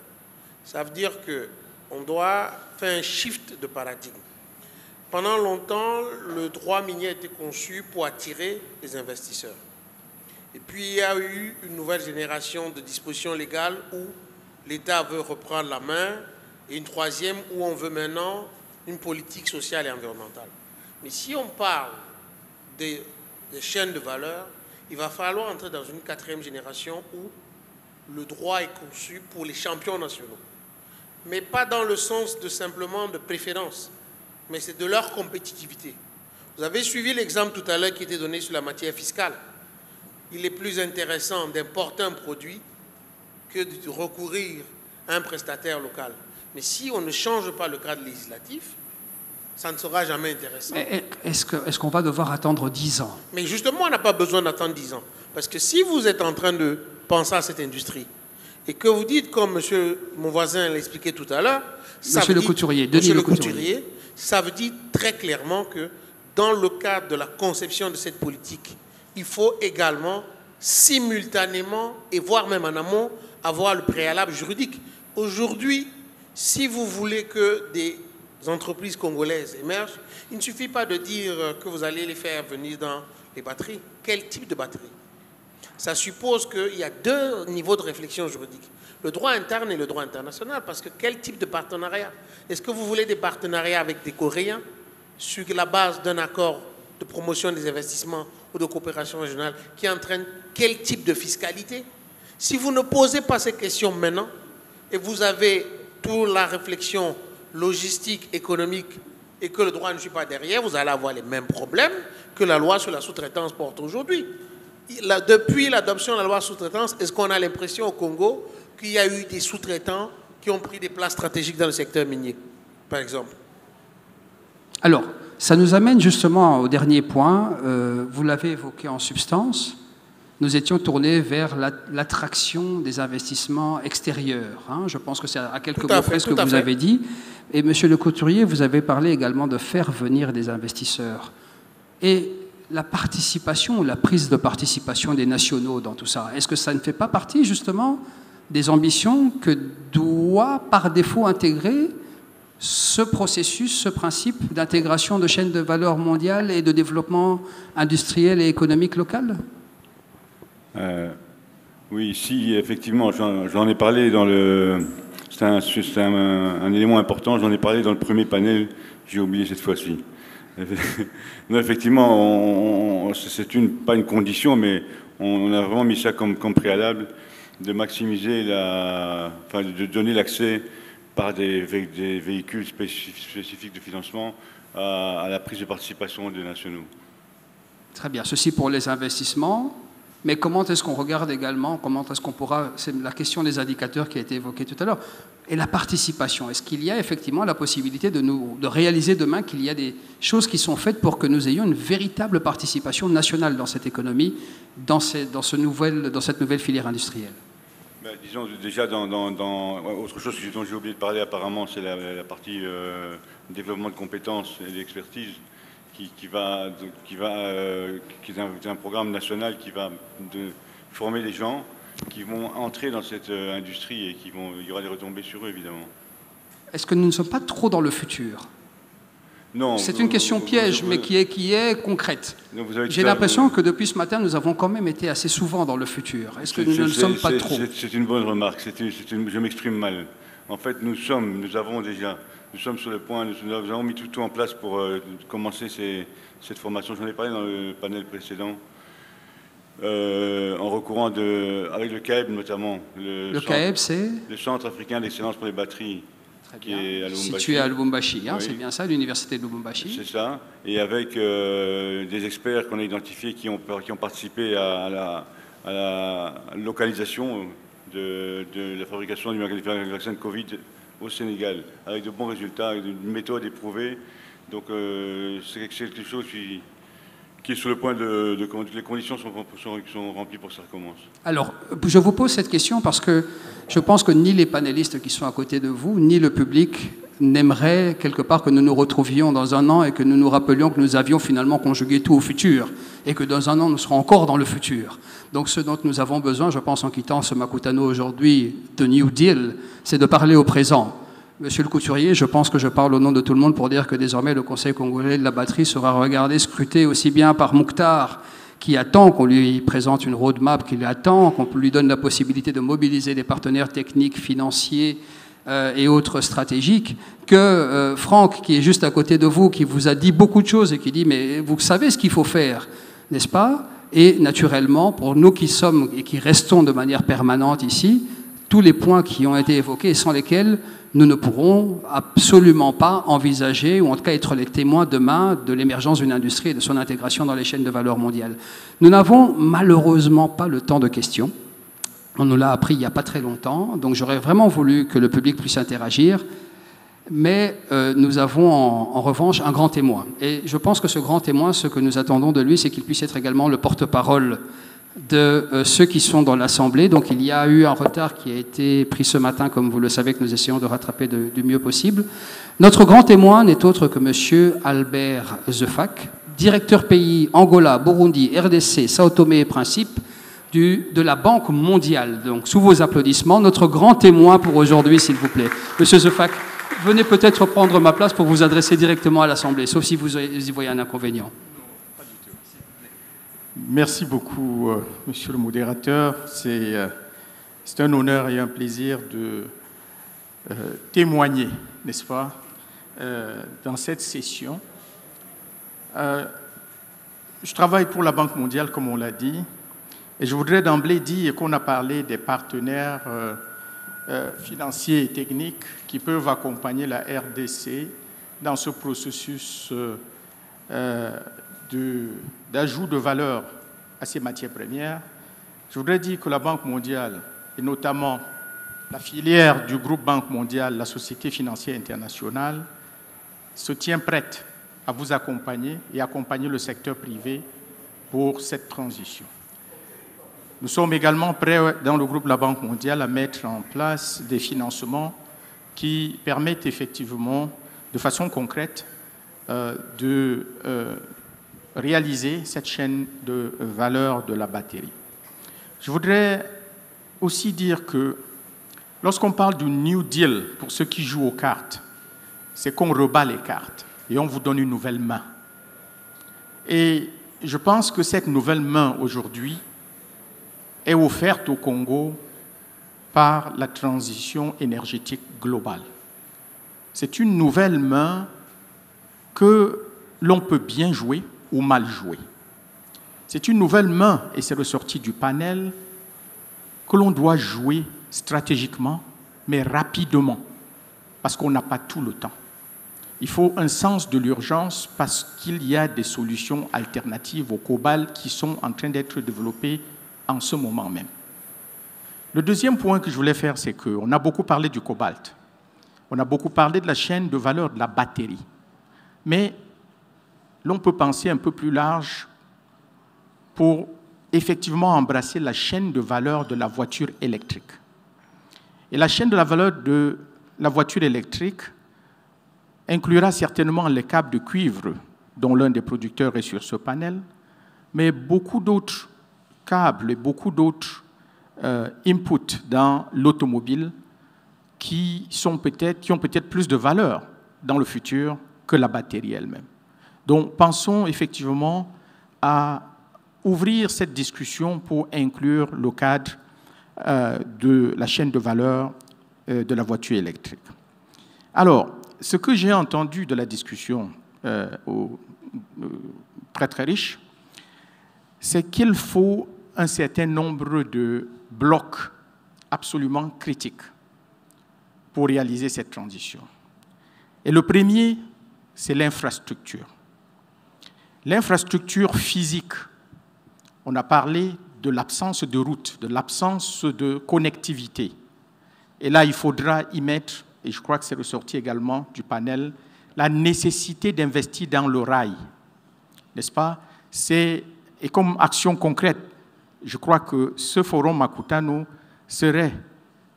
Ça veut dire qu'on doit faire un shift de paradigme. Pendant longtemps, le droit minier a été conçu pour attirer les investisseurs. Et puis, il y a eu une nouvelle génération de dispositions légales où l'État veut reprendre la main et une troisième où on veut maintenant une politique sociale et environnementale. Mais si on parle des chaînes de valeur, il va falloir entrer dans une 4e génération où le droit est conçu pour les champions nationaux. Mais pas dans le sens de simplement de préférence, mais c'est de leur compétitivité. Vous avez suivi l'exemple tout à l'heure qui était donné sur la matière fiscale. Il est plus intéressant d'importer un produit que de recourir à un prestataire local. Mais si on ne change pas le cadre législatif, ça ne sera jamais intéressant. Est-ce qu'on va devoir attendre 10 ans? Mais justement, on n'a pas besoin d'attendre 10 ans. Parce que si vous êtes en train de penser à cette industrie et que vous dites, comme mon voisin l'expliquait tout à l'heure, Monsieur le Couturier, Denis Le Couturier, ça veut dire très clairement que dans le cadre de la conception de cette politique, il faut également simultanément, et voire même en amont, avoir le préalable juridique. Aujourd'hui, si vous voulez que des entreprises congolaises émergent, il ne suffit pas de dire que vous allez les faire venir dans les batteries. Quel type de batterie? Ça suppose qu'il y a deux niveaux de réflexion juridique. Le droit interne et le droit international, parce que quel type de partenariat? Est-ce que vous voulez des partenariats avec des Coréens sur la base d'un accord de promotion des investissements ou de coopération régionale qui entraîne quel type de fiscalité? Si vous ne posez pas ces questions maintenant, et vous avez toute la réflexion logistique, économique, et que le droit ne suit pas derrière, vous allez avoir les mêmes problèmes que la loi sur la sous-traitance porte aujourd'hui. Depuis l'adoption de la loi sous-traitance, est-ce qu'on a l'impression au Congo qu'il y a eu des sous-traitants qui ont pris des places stratégiques dans le secteur minier, par exemple? Alors, ça nous amène justement au dernier point. Vous l'avez évoqué en substance. Nous étions tournés vers l'attraction des investissements extérieurs. Hein. Je pense que c'est à quelques mots près ce que vous avez dit. Et Monsieur Le Couturier, vous avez parlé également de faire venir des investisseurs. Et la participation, la prise de participation des nationaux dans tout ça, est-ce que ça ne fait pas partie justement des ambitions que doit par défaut intégrer ce processus, ce principe d'intégration de chaînes de valeur mondiale et de développement industriel et économique local? Oui, si, effectivement, j'en ai parlé dans le... C'est un élément important, j'en ai parlé dans le premier panel, j'ai oublié cette fois-ci. Non, effectivement, c'est pas une condition, mais on a vraiment mis ça comme préalable, de maximiser de donner l'accès par des véhicules spécifiques de financement à la prise de participation des nationaux. Très bien, ceci pour les investissements. Mais comment est-ce qu'on regarde également, comment est-ce qu'on pourra, c'est la question des indicateurs qui a été évoquée tout à l'heure, et la participation. Est-ce qu'il y a effectivement la possibilité de réaliser demain qu'il y a des choses qui sont faites pour que nous ayons une véritable participation nationale dans cette économie, dans cette nouvelle filière industrielle? Disons déjà, autre chose dont j'ai oublié de parler apparemment, c'est la partie développement de compétences et d'expertise. Qui est un programme national qui va former les gens qui vont entrer dans cette industrie et il y aura des retombées sur eux, évidemment. Est-ce que nous ne sommes pas trop dans le futur? Non. C'est une question piège, mais qui est concrète. J'ai l'impression que depuis ce matin, nous avons quand même été assez souvent dans le futur. Est-ce que nous ne le sommes pas trop? C'est une bonne remarque. Je m'exprime mal. En fait, nous sommes sur le point, nous avons mis tout en place pour commencer cette formation. J'en ai parlé dans le panel précédent, en recourant avec le CAEB notamment. Le CAEB, c'est le Centre africain d'excellence pour les batteries, qui est à Lubumbashi. Situé à Lubumbashi, hein, oui. C'est bien ça, l'université de Lubumbashi. C'est ça, et avec des experts qu'on a identifiés qui ont participé à la localisation de la fabrication du vaccin de Covid au Sénégal, avec de bons résultats, avec une méthode éprouvée. Donc c'est quelque chose qui est sur le point les conditions sont remplies pour que ça recommence. Alors, je vous pose cette question parce que je pense que ni les panélistes qui sont à côté de vous, ni le public n'aimeraient quelque part que nous nous retrouvions dans un an et que nous nous rappelions que nous avions finalement conjugué tout au futur et que dans un an, nous serons encore dans le futur. Donc ce dont nous avons besoin, je pense, en quittant ce Makutano aujourd'hui de New Deal, c'est de parler au présent. Monsieur le Couturier, je pense que je parle au nom de tout le monde pour dire que désormais le Conseil congolais de la batterie sera regardé, scruté aussi bien par Mouktar, qui attend qu'on lui présente une roadmap, qui attend qu'on lui donne la possibilité de mobiliser des partenaires techniques, financiers et autres stratégiques, que Franck, qui est juste à côté de vous, qui vous a dit beaucoup de choses et qui dit « mais vous savez ce qu'il faut faire, n'est-ce pas ?» Et naturellement, pour nous qui sommes et qui restons de manière permanente ici, tous les points qui ont été évoqués et sans lesquels nous ne pourrons absolument pas envisager, ou en tout cas être les témoins demain de l'émergence d'une industrie et de son intégration dans les chaînes de valeur mondiales. Nous n'avons malheureusement pas le temps de questions. On nous l'a appris il n'y a pas très longtemps, donc j'aurais vraiment voulu que le public puisse interagir. Mais nous avons en revanche un grand témoin. Et je pense que ce grand témoin, ce que nous attendons de lui, c'est qu'il puisse être également le porte-parole de ceux qui sont dans l'Assemblée. Donc il y a eu un retard qui a été pris ce matin, comme vous le savez, que nous essayons de rattraper du mieux possible. Notre grand témoin n'est autre que M. Albert Zefak, directeur pays Angola, Burundi, RDC, Sao Tomé et Principe de la Banque mondiale. Donc sous vos applaudissements, notre grand témoin pour aujourd'hui, s'il vous plaît. M. Zefak, venez peut-être prendre ma place pour vous adresser directement à l'Assemblée, sauf si vous y voyez un inconvénient. Merci beaucoup, monsieur le modérateur. C'est un honneur et un plaisir de témoigner, n'est-ce pas, dans cette session. Je travaille pour la Banque mondiale, comme on l'a dit, et je voudrais d'emblée dire qu'on a parlé des partenaires financiers et techniques qui peuvent accompagner la RDC dans ce processus d'ajout de valeur à ces matières premières. Je voudrais dire que la Banque mondiale, et notamment la filière du groupe Banque mondiale, la Société financière internationale, se tient prête à vous accompagner et accompagner le secteur privé pour cette transition. Nous sommes également prêts, dans le groupe de la Banque mondiale, à mettre en place des financements qui permettent effectivement, de façon concrète, de réaliser cette chaîne de valeur de la batterie. Je voudrais aussi dire que lorsqu'on parle du New Deal, pour ceux qui jouent aux cartes, c'est qu'on rebat les cartes et on vous donne une nouvelle main. Et je pense que cette nouvelle main aujourd'hui est offerte au Congo par la transition énergétique globale. C'est une nouvelle main que l'on peut bien jouer ou mal jouer. C'est une nouvelle main, et c'est ressorti du panel, que l'on doit jouer stratégiquement, mais rapidement, parce qu'on n'a pas tout le temps. Il faut un sens de l'urgence parce qu'il y a des solutions alternatives au cobalt qui sont en train d'être développées en ce moment même. Le deuxième point que je voulais faire, c'est qu'on a beaucoup parlé du cobalt. On a beaucoup parlé de la chaîne de valeur de la batterie. Mais l'on peut penser un peu plus large pour effectivement embrasser la chaîne de valeur de la voiture électrique. Et la chaîne de la valeur de la voiture électrique inclura certainement les câbles de cuivre, dont l'un des producteurs est sur ce panel, mais beaucoup d'autres câbles et beaucoup d'autres inputs dans l'automobile qui ont peut-être plus de valeur dans le futur que la batterie elle-même. Donc, pensons effectivement à ouvrir cette discussion pour inclure le cadre de la chaîne de valeur de la voiture électrique. Alors, ce que j'ai entendu de la discussion très très riche, c'est qu'il faut un certain nombre de blocs absolument critiques pour réaliser cette transition. Et le premier, c'est l'infrastructure. L'infrastructure physique, on a parlé de l'absence de route, de l'absence de connectivité. Et là, il faudra y mettre, et je crois que c'est ressorti également du panel, la nécessité d'investir dans le rail. N'est-ce pas? Et comme action concrète, je crois que ce forum Makutano serait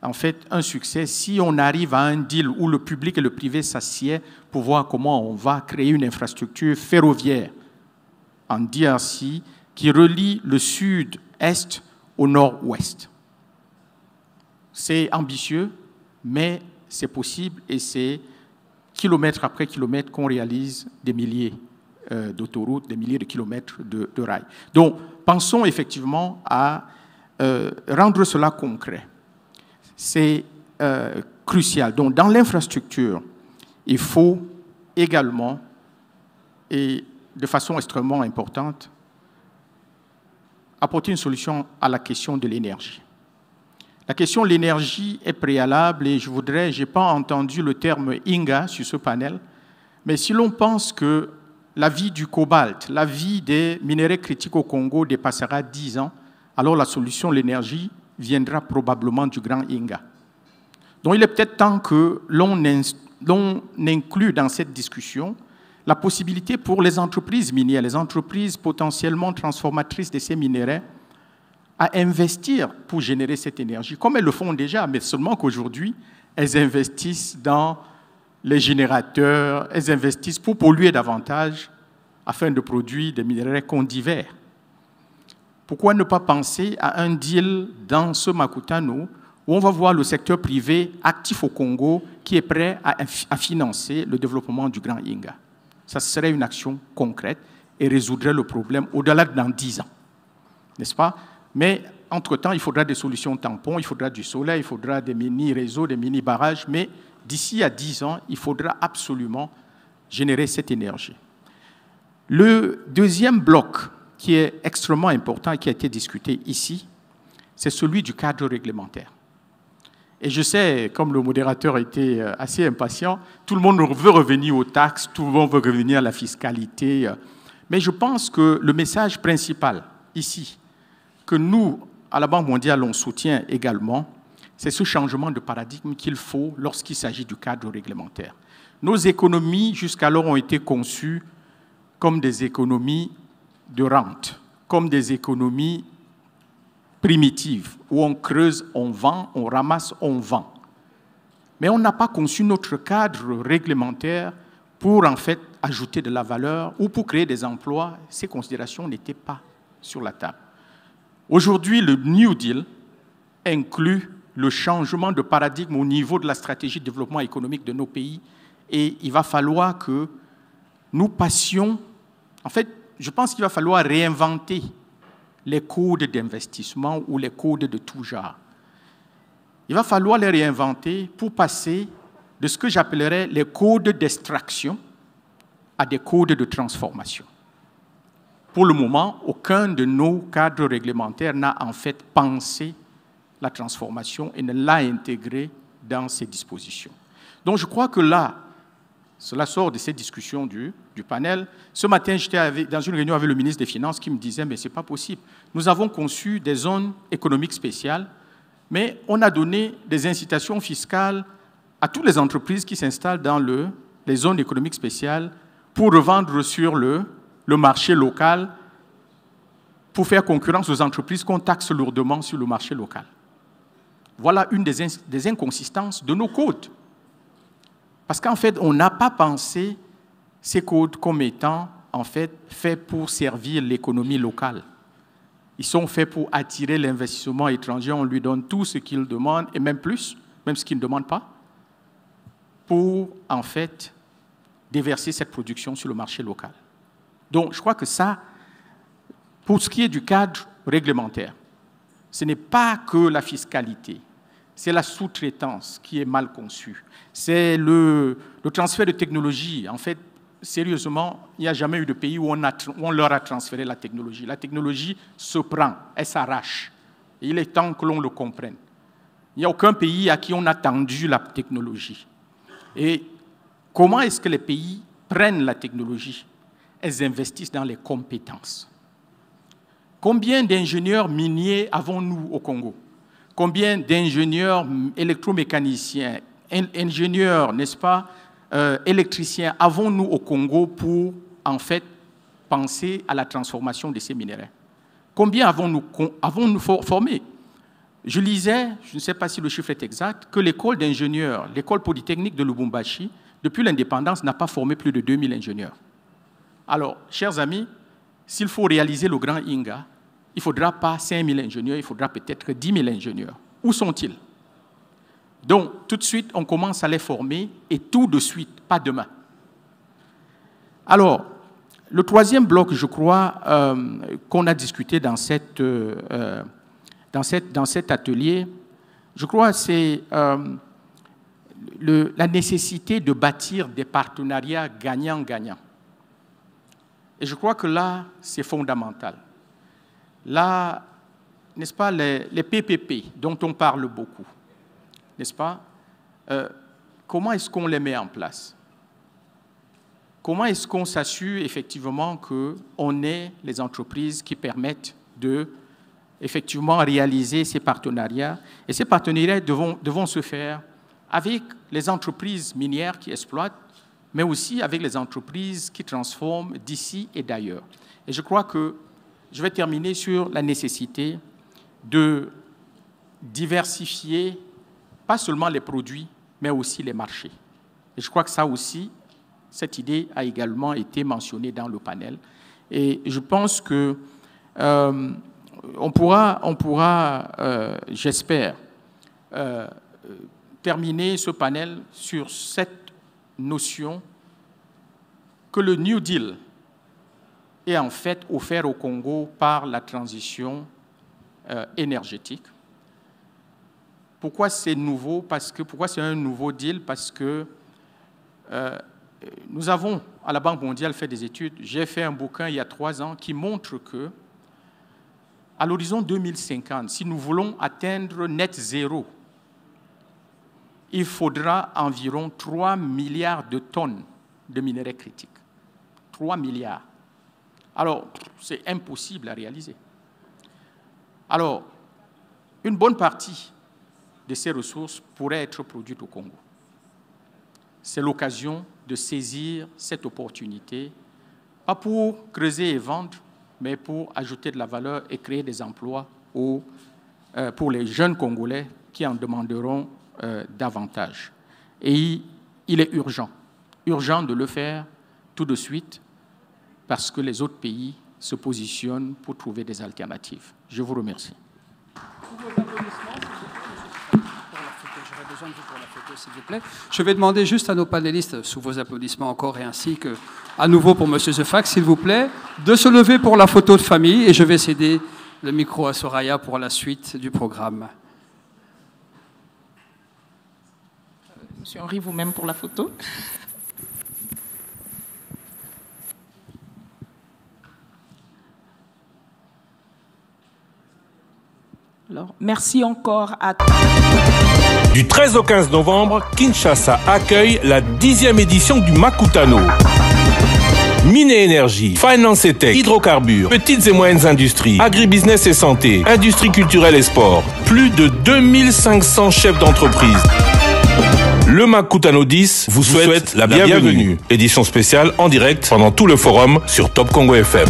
en fait un succès si on arrive à un deal où le public et le privé s'assiedent pour voir comment on va créer une infrastructure ferroviaire en DRC qui relie le sud-est au nord-ouest. C'est ambitieux, mais c'est possible et c'est kilomètre après kilomètre qu'on réalise des milliers d'autoroutes, des milliers de kilomètres de rails. Donc, pensons effectivement à rendre cela concret. C'est crucial. Donc, dans l'infrastructure, il faut également, et de façon extrêmement importante, apporter une solution à la question de l'énergie. La question de l'énergie est préalable et je n'ai pas entendu le terme INGA sur ce panel, mais si l'on pense que la vie du cobalt, la vie des minéraux critiques au Congo dépassera 10 ans, alors la solution de l'énergie viendra probablement du grand INGA. Donc il est peut-être temps que l'on inclue dans cette discussion la possibilité pour les entreprises minières, les entreprises potentiellement transformatrices de ces minéraux, à investir pour générer cette énergie, comme elles le font déjà, mais seulement qu'aujourd'hui, elles investissent dans les générateurs, elles investissent pour polluer davantage afin de produire des minerais qu'on divers. Pourquoi ne pas penser à un deal dans ce Makutano où on va voir le secteur privé actif au Congo qui est prêt à financer le développement du Grand Inga? Ça serait une action concrète et résoudrait le problème au-delà de dans 10 ans, n'est-ce pas? Mais entre-temps, il faudra des solutions tampons, il faudra du soleil, il faudra des mini-réseaux, des mini-barrages, mais d'ici à 10 ans, il faudra absolument générer cette énergie. Le deuxième bloc qui est extrêmement important et qui a été discuté ici, c'est celui du cadre réglementaire. Et je sais, comme le modérateur était assez impatient, tout le monde veut revenir aux taxes, tout le monde veut revenir à la fiscalité. Mais je pense que le message principal ici, que nous, à la Banque mondiale, on soutient également, c'est ce changement de paradigme qu'il faut lorsqu'il s'agit du cadre réglementaire. Nos économies, jusqu'alors, ont été conçues comme des économies de rente, comme des économies primitives, où on creuse, on vend, on ramasse, on vend. Mais on n'a pas conçu notre cadre réglementaire pour, en fait, ajouter de la valeur ou pour créer des emplois. Ces considérations n'étaient pas sur la table. Aujourd'hui, le New Deal inclut le changement de paradigme au niveau de la stratégie de développement économique de nos pays et il va falloir que nous passions... En fait, je pense qu'il va falloir réinventer les codes d'investissement ou les codes de tout genre. Il va falloir les réinventer pour passer de ce que j'appellerais les codes d'extraction à des codes de transformation. Pour le moment, aucun de nos cadres réglementaires n'a en fait pensé la transformation et ne l'a intégrée dans ses dispositions. Donc je crois que là, cela sort de cette discussion du panel. Ce matin, j'étais dans une réunion avec le ministre des Finances qui me disait « mais ce n'est pas possible. Nous avons conçu des zones économiques spéciales, mais on a donné des incitations fiscales à toutes les entreprises qui s'installent dans les zones économiques spéciales pour revendre sur le marché local, pour faire concurrence aux entreprises qu'on taxe lourdement sur le marché local. » Voilà une des inconsistances de nos codes. Parce qu'en fait, on n'a pas pensé ces codes comme étant en fait faits pour servir l'économie locale. Ils sont faits pour attirer l'investissement étranger. On lui donne tout ce qu'il demande, et même plus, même ce qu'il ne demande pas, pour en fait déverser cette production sur le marché local. Donc, je crois que ça, pour ce qui est du cadre réglementaire, ce n'est pas que la fiscalité, c'est la sous-traitance qui est mal conçue. C'est le transfert de technologie. En fait, sérieusement, il n'y a jamais eu de pays où on leur a transféré la technologie. La technologie se prend, elle s'arrache. Il est temps que l'on le comprenne. Il n'y a aucun pays à qui on a tendu la technologie. Et comment est-ce que les pays prennent la technologie? Elles investissent dans les compétences. Combien d'ingénieurs miniers avons-nous au Congo? Combien d'ingénieurs électromécaniciens, ingénieurs, n'est-ce pas, électriciens avons-nous au Congo pour, en fait, penser à la transformation de ces minéraux? Combien avons-nous formés? Je lisais, je ne sais pas si le chiffre est exact, que l'école d'ingénieurs, l'école polytechnique de Lubumbashi, depuis l'indépendance, n'a pas formé plus de 2000 ingénieurs. Alors, chers amis, s'il faut réaliser le Grand Inga, il ne faudra pas 5000 ingénieurs, il faudra peut-être 10 000 ingénieurs. Où sont-ils? Donc, tout de suite, on commence à les former, et tout de suite, pas demain. Alors, le troisième bloc, je crois, qu'on a discuté dans cet atelier, je crois, c'est la nécessité de bâtir des partenariats gagnant-gagnant. Et je crois que là, c'est fondamental. Là, n'est-ce pas, les PPP dont on parle beaucoup, n'est-ce pas, comment est-ce qu'on les met en place? Comment est-ce qu'on s'assure effectivement qu'on ait les entreprises qui permettent de effectivement réaliser ces partenariats? Et ces partenariats devront se faire avec les entreprises minières qui exploitent, mais aussi avec les entreprises qui transforment d'ici et d'ailleurs. Et je crois que je vais terminer sur la nécessité de diversifier pas seulement les produits, mais aussi les marchés. Et je crois que ça aussi, cette idée a également été mentionnée dans le panel. Et je pense que on pourra j'espère, terminer ce panel sur cette notion que le New Deal est en fait offert au Congo par la transition énergétique. Pourquoi c'est nouveau? Pourquoi c'est un nouveau deal? Parce que nous avons, à la Banque mondiale, fait des études. J'ai fait un bouquin il y a 3 ans qui montre que, à l'horizon 2050, si nous voulons atteindre net zéro, il faudra environ 3 milliards de tonnes de minerais critiques. 3 milliards. Alors, c'est impossible à réaliser. Alors, une bonne partie de ces ressources pourrait être produite au Congo. C'est l'occasion de saisir cette opportunité, pas pour creuser et vendre, mais pour ajouter de la valeur et créer des emplois pour les jeunes Congolais qui en demanderont davantage. Et il est urgent de le faire tout de suite parce que les autres pays se positionnent pour trouver des alternatives. Je vous remercie. S'il vous plaît. Je vais demander juste à nos panélistes, sous vos applaudissements encore, et ainsi que, à nouveau pour M. Zefax, s'il vous plaît, de se lever pour la photo de famille, et je vais céder le micro à Soraya pour la suite du programme. Monsieur Henri, vous-même pour la photo. Alors, merci encore à... Du 13 au 15 novembre, Kinshasa accueille la 10e édition du Makutano. Mine et énergie, finance et tech, hydrocarbures, petites et moyennes industries, agribusiness et santé, industrie culturelle et sport. Plus de 2500 chefs d'entreprise. Le Makutano 10 vous souhaite la bienvenue. Édition spéciale en direct pendant tout le forum sur Top Congo FM.